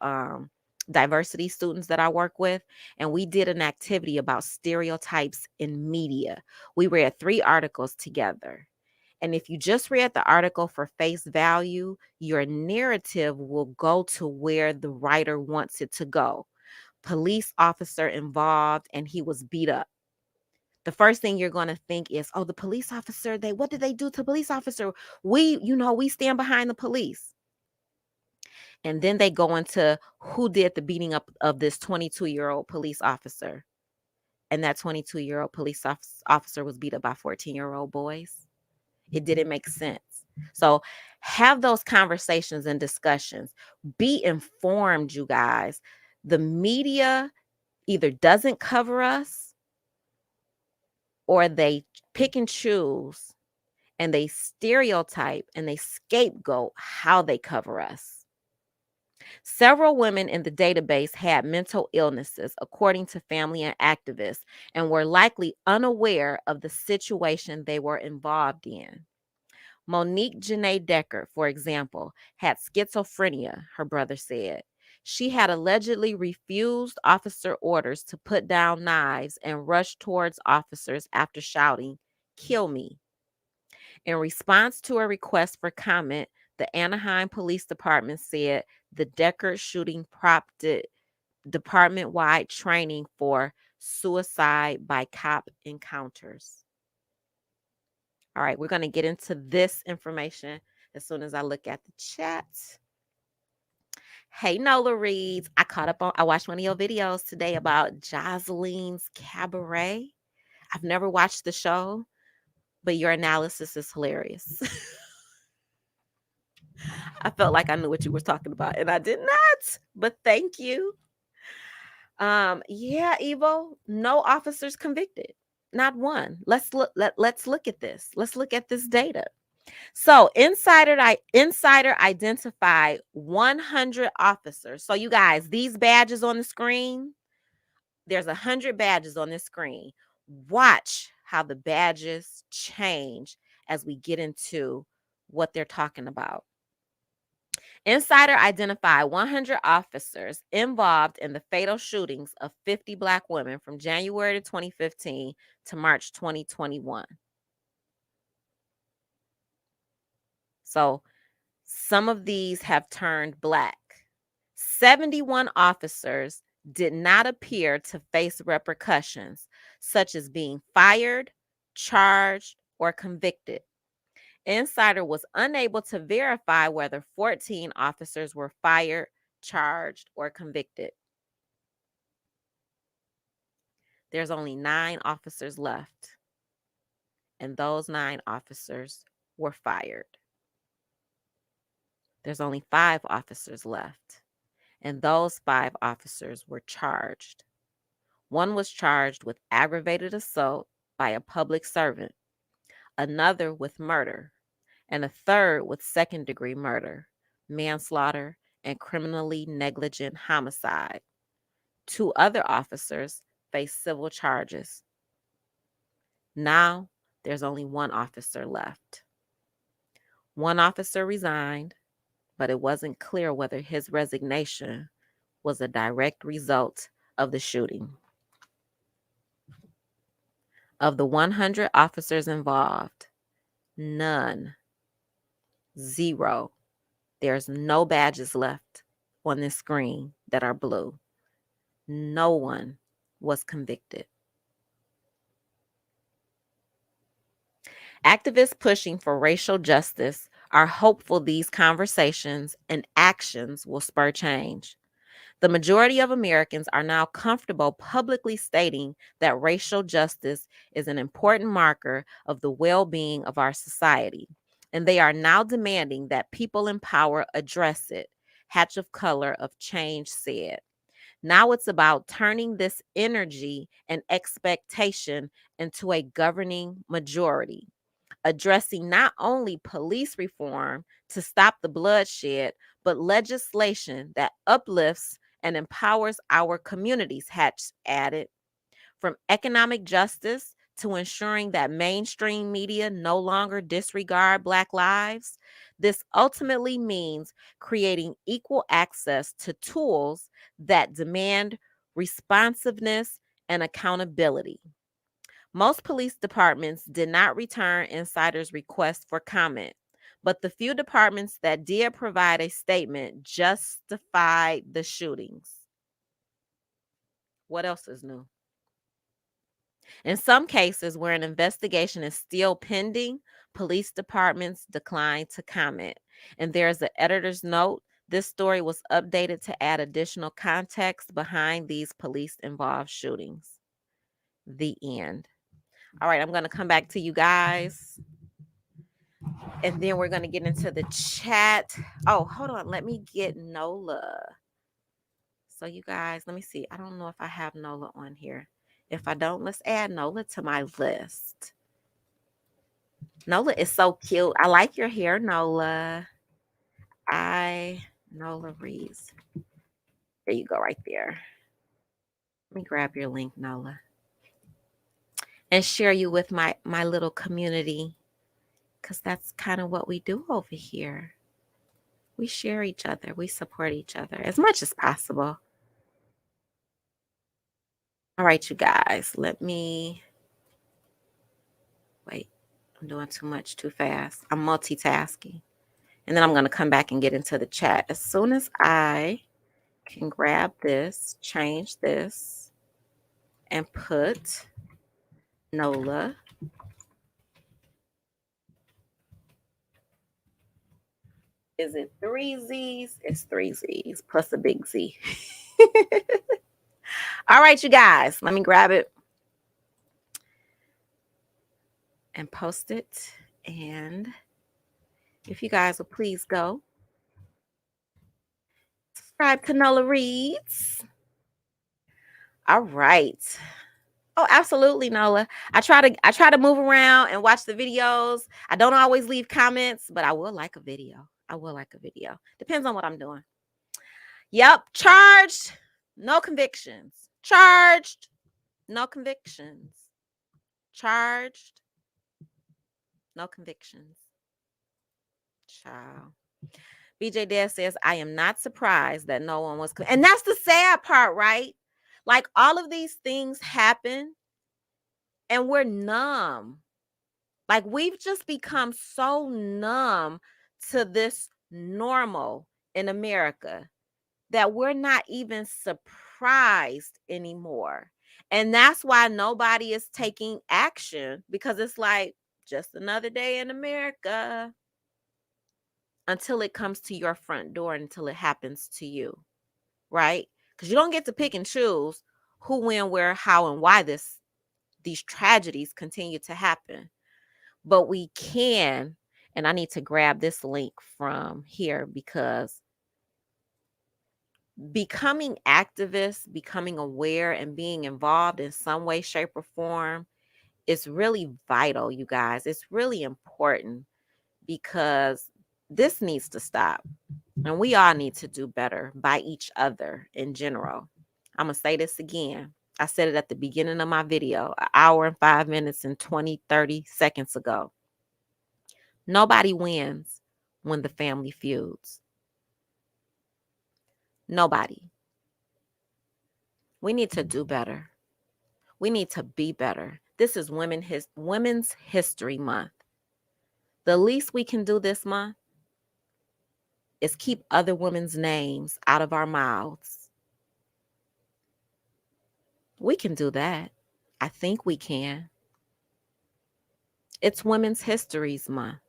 diversity students that I work with, and we did an activity about stereotypes in media. We read 3 articles together. And if you just read the article for face value, your narrative will go to where the writer wants it to go. Police officer involved and he was beat up. The first thing you're going to think is, oh, the police officer, what did they do to police officer? We stand behind the police. And then they go into who did the beating up of this 22-year-old police officer. And that 22-year-old police officer was beat up by 14-year-old boys. It didn't make sense. So have those conversations and discussions. Be informed, you guys. The media either doesn't cover us or they pick and choose and they stereotype and they scapegoat how they cover us. Several women in the database had mental illnesses, according to family and activists, and were likely unaware of the situation they were involved in. Monique Janae Decker, for example, had schizophrenia, her brother said. She had allegedly refused officer orders to put down knives and rushed towards officers after shouting, "Kill me." In response to a request for comment, the Anaheim Police Department said the Decker shooting prompted department-wide training for suicide by cop encounters. All right, we're going to get into this information as soon as I look at the chat. Hey, Nola Reeds. I watched one of your videos today about Joseline's Cabaret. I've never watched the show, but your analysis is hilarious. I felt like I knew what you were talking about, and I did not, but thank you. Yeah, Evo, no officers convicted. Not one. Let's look at this. Let's look at this data. So Insider identified 100 officers. So you guys, these badges on the screen there's 100 badges on this screen. Watch how the badges change as we get into what they're talking about. Insider identified 100 officers involved in the fatal shootings of 50 Black women from January 2015 to March 2021. So some of these have turned Black. 71 officers did not appear to face repercussions, such as being fired, charged, or convicted. Insider was unable to verify whether 14 officers were fired, charged, or convicted. There's only 9 officers left, and those 9 officers were fired. There's only 5 officers left, and those 5 officers were charged. One was charged with aggravated assault by a public servant, another with murder, and a third with second-degree murder, manslaughter, and criminally negligent homicide. 2 other officers face civil charges. Now, there's only 1 officer left. 1 officer resigned, but it wasn't clear whether his resignation was a direct result of the shooting. Of the 100 officers involved, none, 0, there's no badges left on this screen that are blue. No one was convicted. Activists pushing for racial justice are hopeful these conversations and actions will spur change. The majority of Americans are now comfortable publicly stating that racial justice is an important marker of the well-being of our society, and they are now demanding that people in power address it, Hatch of Color of Change said. Now it's about turning this energy and expectation into a governing majority, addressing not only police reform to stop the bloodshed, but legislation that uplifts and empowers our communities, Hatch added. From economic justice to ensuring that mainstream media no longer disregard Black lives, this ultimately means creating equal access to tools that demand responsiveness and accountability. Most police departments did not return Insider's request for comment, but the few departments that did provide a statement justified the shootings. What else is new? In some cases where an investigation is still pending, police departments decline to comment. And there's an editor's note. This story was updated to add additional context behind these police-involved shootings. The end. All right, I'm going to come back to you guys. And then we're going to get into the chat. Oh, hold on. Let me get Nola. So you guys, let me see. I don't know if I have Nola on here. If I don't, let's add Nola to my list. Nola is so cute. I like your hair, Nola. Nola Reeves. There you go, right there. Let me grab your link, Nola. And share you with my little community. Because that's kind of what we do over here. We share each other. We support each other as much as possible. All right, you guys. Let me... Wait. I'm doing too much, too fast. I'm multitasking. And then I'm going to come back and get into the chat. As soon as I can grab this, change this, and put Nola. Is it 3 Z's? It's 3 Z's plus a big Z. All right, you guys. Let me grab it and post it. And if you guys will please go subscribe to Nola Reads. All right. Oh, absolutely, Nola. I try to move around and watch the videos. I don't always leave comments, but I will like a video. Depends on what I'm doing. Yep, charged, no convictions. Charged, no convictions. Charged, no convictions. Child. BJ Dad says, I am not surprised that no one was. And that's the sad part, right? Like all of these things happen and we're numb. Like we've just become so numb to this normal in America that we're not even surprised anymore. And that's why nobody is taking action, because it's like just another day in America until it comes to your front door, until it happens to you, right? Because you don't get to pick and choose who, when, where, how, and why these tragedies continue to happen. But we can, and I need to grab this link from here, because becoming activists, becoming aware, and being involved in some way, shape, or form is really vital, you guys. It's really important because this needs to stop. And we all need to do better by each other in general. I'm going to say this again. I said it at the beginning of my video, an hour and 5 minutes and 30 seconds ago. Nobody wins when the family feuds. Nobody. We need to do better. We need to be better. This is Women's History Month. The least we can do this month is keep other women's names out of our mouths. We can do that. I think we can. It's Women's History Month.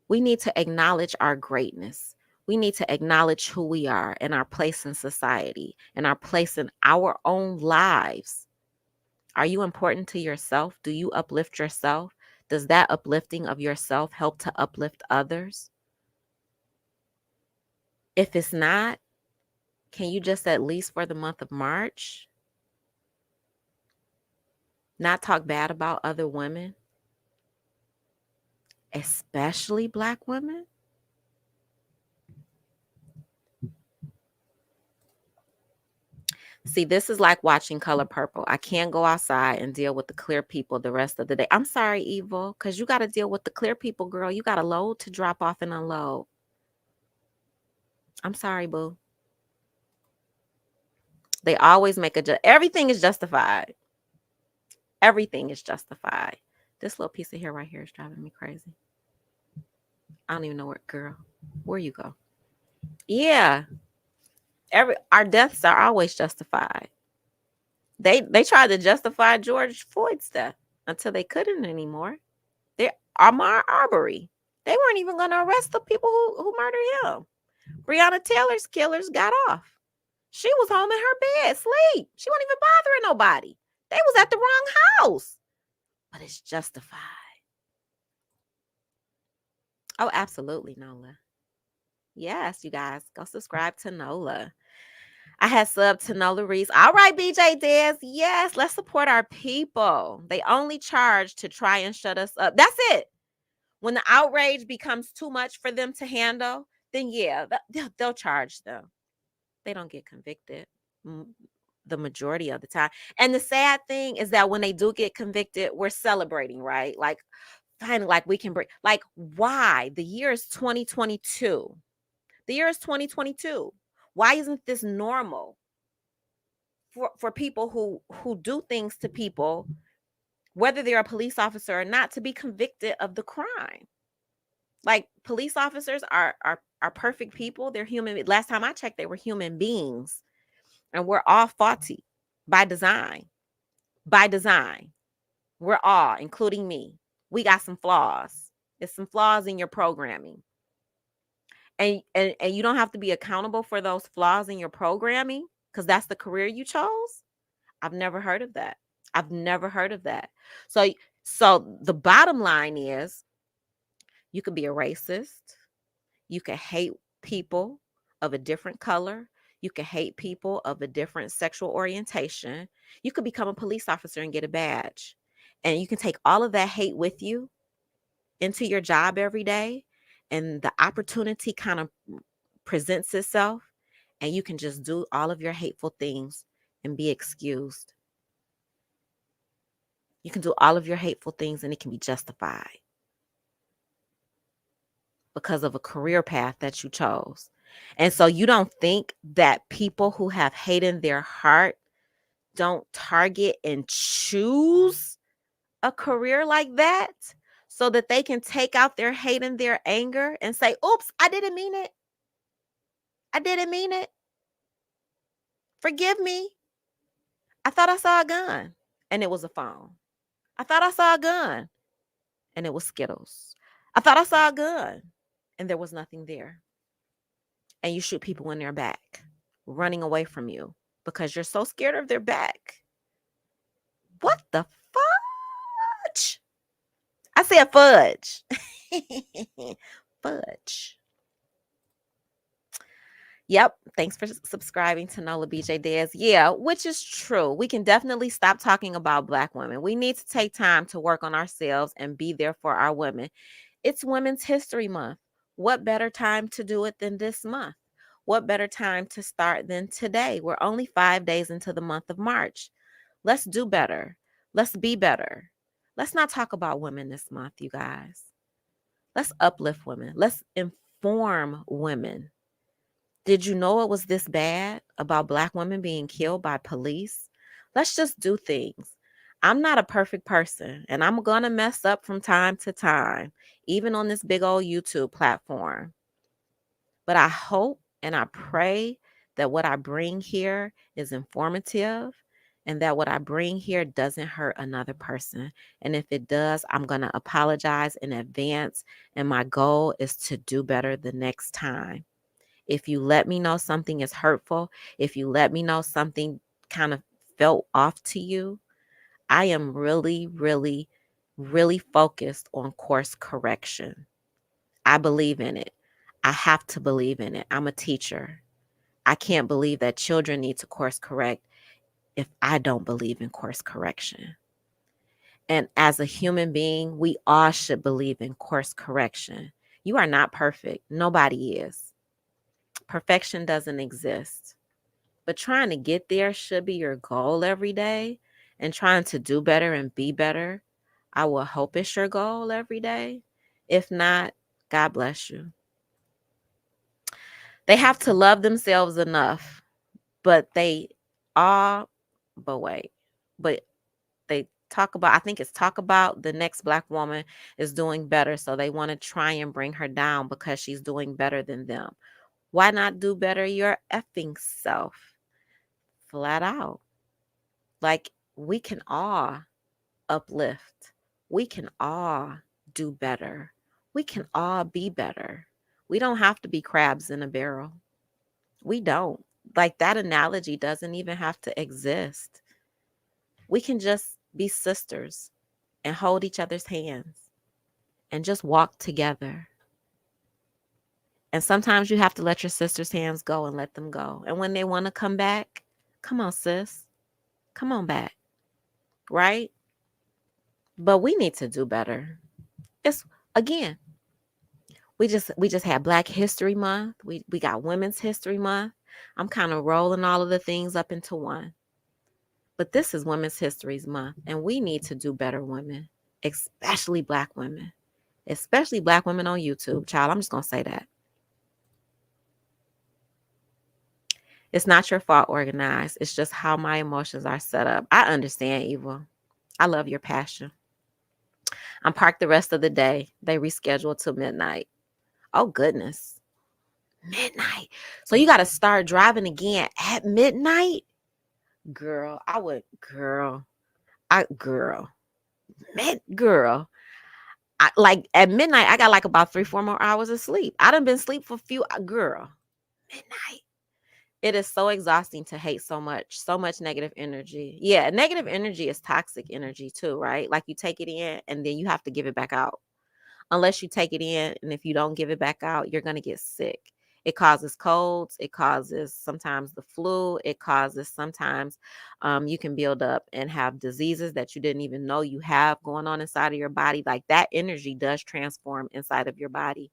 We need to acknowledge our greatness. We need to acknowledge who we are and our place in society and our place in our own lives. Are you important to yourself? Do you uplift yourself? Does that uplifting of yourself help to uplift others? If it's not, can you just, at least for the month of March, not talk bad about other women, especially Black women? See, this is like watching Color Purple. I can't go outside and deal with the clear people the rest of the day. I'm sorry, Evil, because you got to deal with the clear people, girl. You got a load to drop off and unload. I'm sorry, boo. They always make everything is justified. Everything is justified. This little piece of hair right here is driving me crazy. I don't even know where you go. Yeah. Our deaths are always justified. They tried to justify George Floyd's death until they couldn't anymore. Ahmaud Arbery. They weren't even going to arrest the people who murdered him. Breonna Taylor's killers got off. She was home in her bed, sleep. She wasn't even bothering nobody. They was at the wrong house. But it's justified. Oh, absolutely, Nola. Yes, you guys, go subscribe to Nola. I had subbed to Nola Reese. All right, BJ Dez. Yes, let's support our people. They only charge to try and shut us up. That's it. When the outrage becomes too much for them to handle, then yeah, they'll charge them. They don't get convicted the majority of the time. And the sad thing is that when they do get convicted, we're celebrating, right? Like, finally, like we can break. Like, why? The year is 2022. The year is 2022. Why isn't this normal for people who do things to people, whether they're a police officer or not, to be convicted of the crime? Like, police officers are perfect people. They're human. Last time I checked, they were human beings. And we're all faulty by design. By design. We're all, including me. We got some flaws. There's some flaws in your programming. And you don't have to be accountable for those flaws in your programming because that's the career you chose. I've never heard of that. I've never heard of that. So the bottom line is, you could be a racist. You could hate people of a different color. You could hate people of a different sexual orientation. You could become a police officer and get a badge. And you can take all of that hate with you into your job every day. And the opportunity kind of presents itself. And you can just do all of your hateful things and be excused. You can do all of your hateful things and it can be justified because of a career path that you chose. And so you don't think that people who have hate in their heart don't target and choose a career like that so that they can take out their hate and their anger and say, oops, I didn't mean it. I didn't mean it. Forgive me. I thought I saw a gun and it was a phone. I thought I saw a gun and it was Skittles. I thought I saw a gun and there was nothing there. And you shoot people in their back, running away from you because you're so scared of their back. What the fudge? I said fudge. Fudge. Yep. Thanks for subscribing to Nola BJ Dez. Yeah, which is true. We can definitely stop talking about Black women. We need to take time to work on ourselves and be there for our women. It's Women's History Month. What better time to do it than this month? What better time to start than today? We're only 5 days into the month of March. Let's do better. Let's be better. Let's not talk about women this month, you guys. Let's uplift women. Let's inform women. Did you know it was this bad about Black women being killed by police? Let's just do things. I'm not a perfect person, and I'm going to mess up from time to time, even on this big old YouTube platform. But I hope and I pray that what I bring here is informative and that what I bring here doesn't hurt another person. And if it does, I'm going to apologize in advance. And my goal is to do better the next time. If you let me know something is hurtful, if you let me know something kind of felt off to you, I am really, really, really focused on course correction. I believe in it. I have to believe in it. I'm a teacher. I can't believe that children need to course correct if I don't believe in course correction. And as a human being, we all should believe in course correction. You are not perfect. Nobody is. Perfection doesn't exist. But trying to get there should be your goal every day. And trying to do better and be better, I will hope it's your goal every day. If not, God bless you. They have to love themselves enough, but they are, but wait, but they talk about, I think it's talk about the next Black woman is doing better. So they want to try and bring her down because she's doing better than them. Why not do better your effing self? Flat out. Like, we can all uplift. We can all do better. We can all be better. We don't have to be crabs in a barrel. We don't. Like, that analogy doesn't even have to exist. We can just be sisters and hold each other's hands and just walk together. And sometimes you have to let your sister's hands go and let them go. And when they want to come back, come on, sis. Come on back. Right? But we need to do better. It's, again, we just had Black History Month. We got Women's History Month. I'm kind of rolling all of the things up into one. But this is Women's History Month, and we need to do better, women, especially Black women, especially Black women on YouTube. Child, I'm just going to say that. It's not your fault, Organized. It's just how my emotions are set up. I understand, Evil. I love your passion. I'm parked the rest of the day. They rescheduled till midnight. Oh, goodness. Midnight. So you got to start driving again at midnight? Girl, girl. Like at midnight, I got like about 3-4 more hours of sleep. I done been asleep for a few, girl. Midnight. It is so exhausting to hate so much negative energy. Yeah, negative energy is toxic energy too, right? Like you take it in and then you have to give it back out. Unless you take it in, and if you don't give it back out, you're going to get sick. It causes colds. It causes sometimes the flu. It causes sometimes you can build up and have diseases that you didn't even know you have going on inside of your body. Like that energy does transform inside of your body.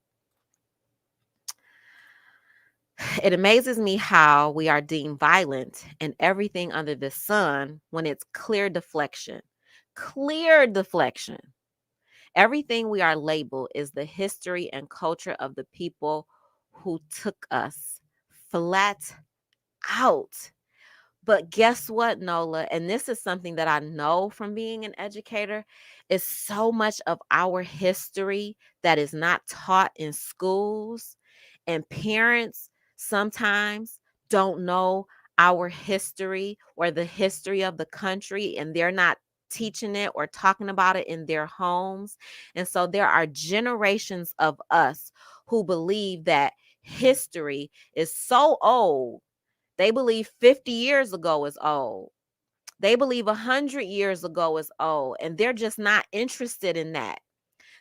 It amazes me how we are deemed violent in everything under the sun when it's clear deflection. Clear deflection. Everything we are labeled is the history and culture of the people who took us flat out. But guess what, Nola? And this is something that I know from being an educator, is so much of our history that is not taught in schools, and parents sometimes don't know our history or the history of the country, and they're not teaching it or talking about it in their homes. And so there are generations of us who believe that history is so old. They believe 50 years ago is old. They believe 100 years ago is old, and they're just not interested in that.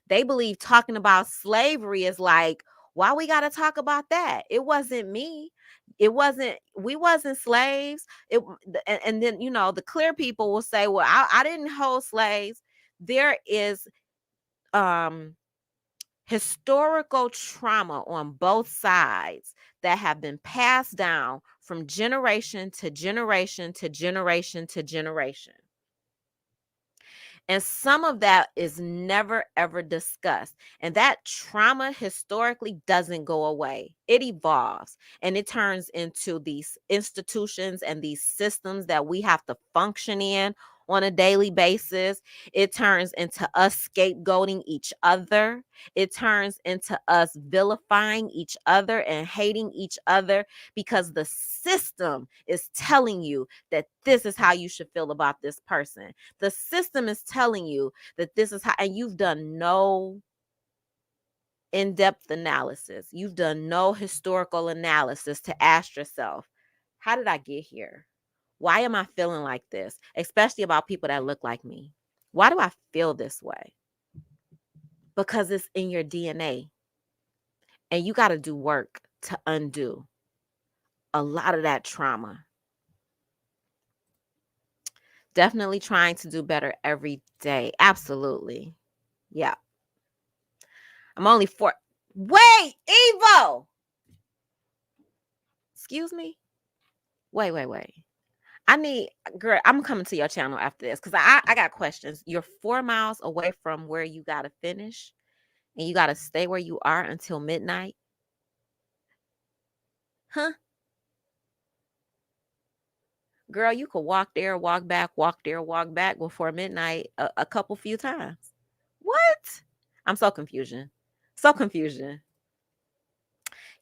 They believe talking about slavery is like, why we got to talk about that? It wasn't me. It wasn't, we wasn't slaves. And then, the clear people will say, well, I didn't hold slaves. There is um historical trauma on both sides that have been passed down from generation to generation to generation to generation. And some of that is never ever discussed. And that trauma historically doesn't go away. It evolves and it turns into these institutions and these systems that we have to function in on a daily basis. It turns into us scapegoating each other. It turns into us vilifying each other and hating each other because the system is telling you that this is how you should feel about this person. The system is telling you that this is how, and you've done no in-depth analysis. You've done no historical analysis to ask yourself, how did I get here? Why am I feeling like this? Especially about people that look like me. Why do I feel this way? Because it's in your DNA. And you got to do work to undo a lot of that trauma. Definitely trying to do better every day. Absolutely. Yeah. I'm only four. Wait, Evo. Excuse me. Wait. I need, girl, I'm coming to your channel after this because I got questions. You're 4 miles away from where you got to finish and you got to stay where you are until midnight. Huh? Girl, you could walk there, walk back, walk there, walk back before midnight a couple few times. What? I'm so confusion. So confusion.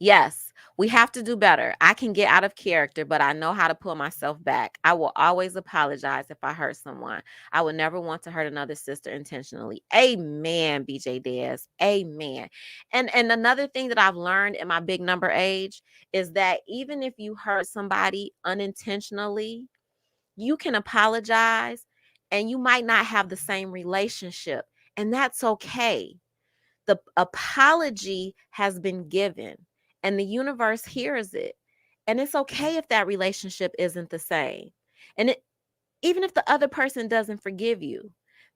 Yes, we have to do better. I can get out of character, but I know how to pull myself back. I will always apologize if I hurt someone. I would never want to hurt another sister intentionally. Amen, BJ Dez. Amen. And another thing that I've learned in my big number age is that even if you hurt somebody unintentionally, you can apologize and you might not have the same relationship, and that's okay. The apology has been given and the universe hears it. And it's okay if that relationship isn't the same. And even if the other person doesn't forgive you,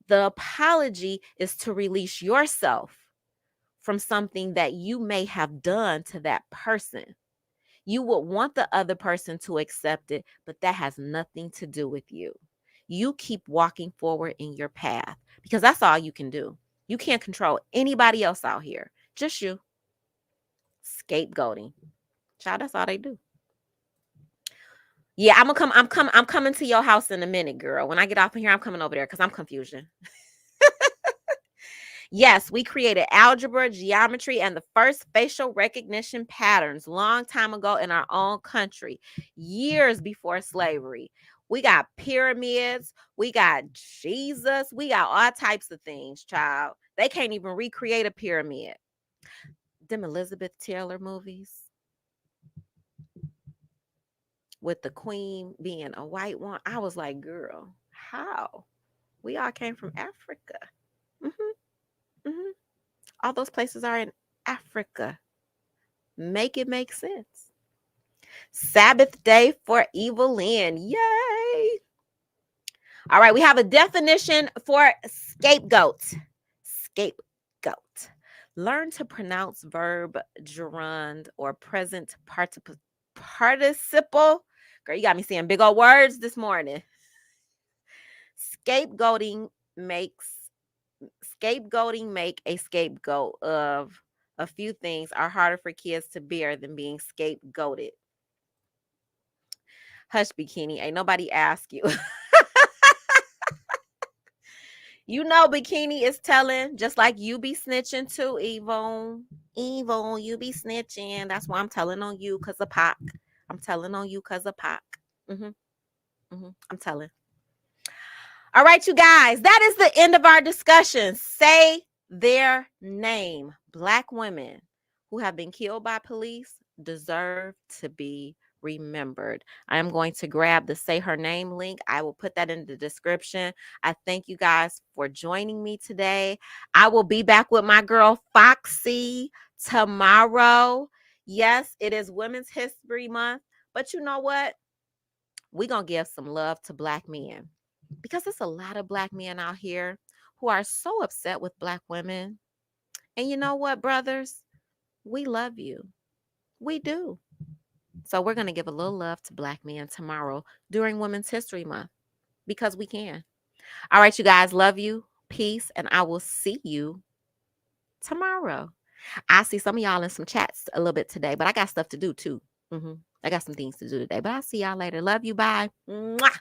the apology is to release yourself from something that you may have done to that person. You would want the other person to accept it, but that has nothing to do with you. You keep walking forward in your path because that's all you can do. You can't control anybody else out here, just you. Scapegoating. Child, that's all they do. Yeah, I'm coming to your house in a minute, girl. When I get off of here, I'm coming over there because I'm confusion. Yes, we created algebra, geometry, and the first facial recognition patterns long time ago in our own country, years before slavery. We got pyramids, we got Jesus, we got all types of things, child. They can't even recreate a pyramid. Them Elizabeth Taylor movies with the queen being a white one, I was like, girl, how? We all came from Africa. Mm-hmm. All those places are in Africa. Make it make sense. Sabbath day for Evelyn. Yay. All right, we have a definition for scapegoat. Scapegoat. Learn to pronounce verb gerund or present participle. Girl, you got me saying big old words this morning. Scapegoating makes Scapegoating make a scapegoat of a few things are harder for kids to bear than being scapegoated. Hush, bikini. Ain't nobody ask you. You know, bikini is telling, just like you be snitching too, Evil. Evil, you be snitching. That's why I'm telling on you because of Pac. I'm telling on you because of Pac. I'm telling. All right, you guys, that is the end of our discussion. Say their name. Black women who have been killed by police deserve to be remembered. I am going to grab the Say Her Name link. I will put that in the description. I thank you guys for joining me today. I will be back with my girl Foxy tomorrow. Yes, it is Women's History Month, but you know what? We're going to give some love to Black men because there's a lot of Black men out here who are so upset with Black women. And you know what, brothers? We love you. We do. So we're going to give a little love to Black men tomorrow during Women's History Month because we can. All right, you guys, love you. Peace. And I will see you tomorrow. I see some of y'all in some chats a little bit today, but I got stuff to do too. I got some things to do today, but I'll see y'all later. Love you. Bye. Mwah.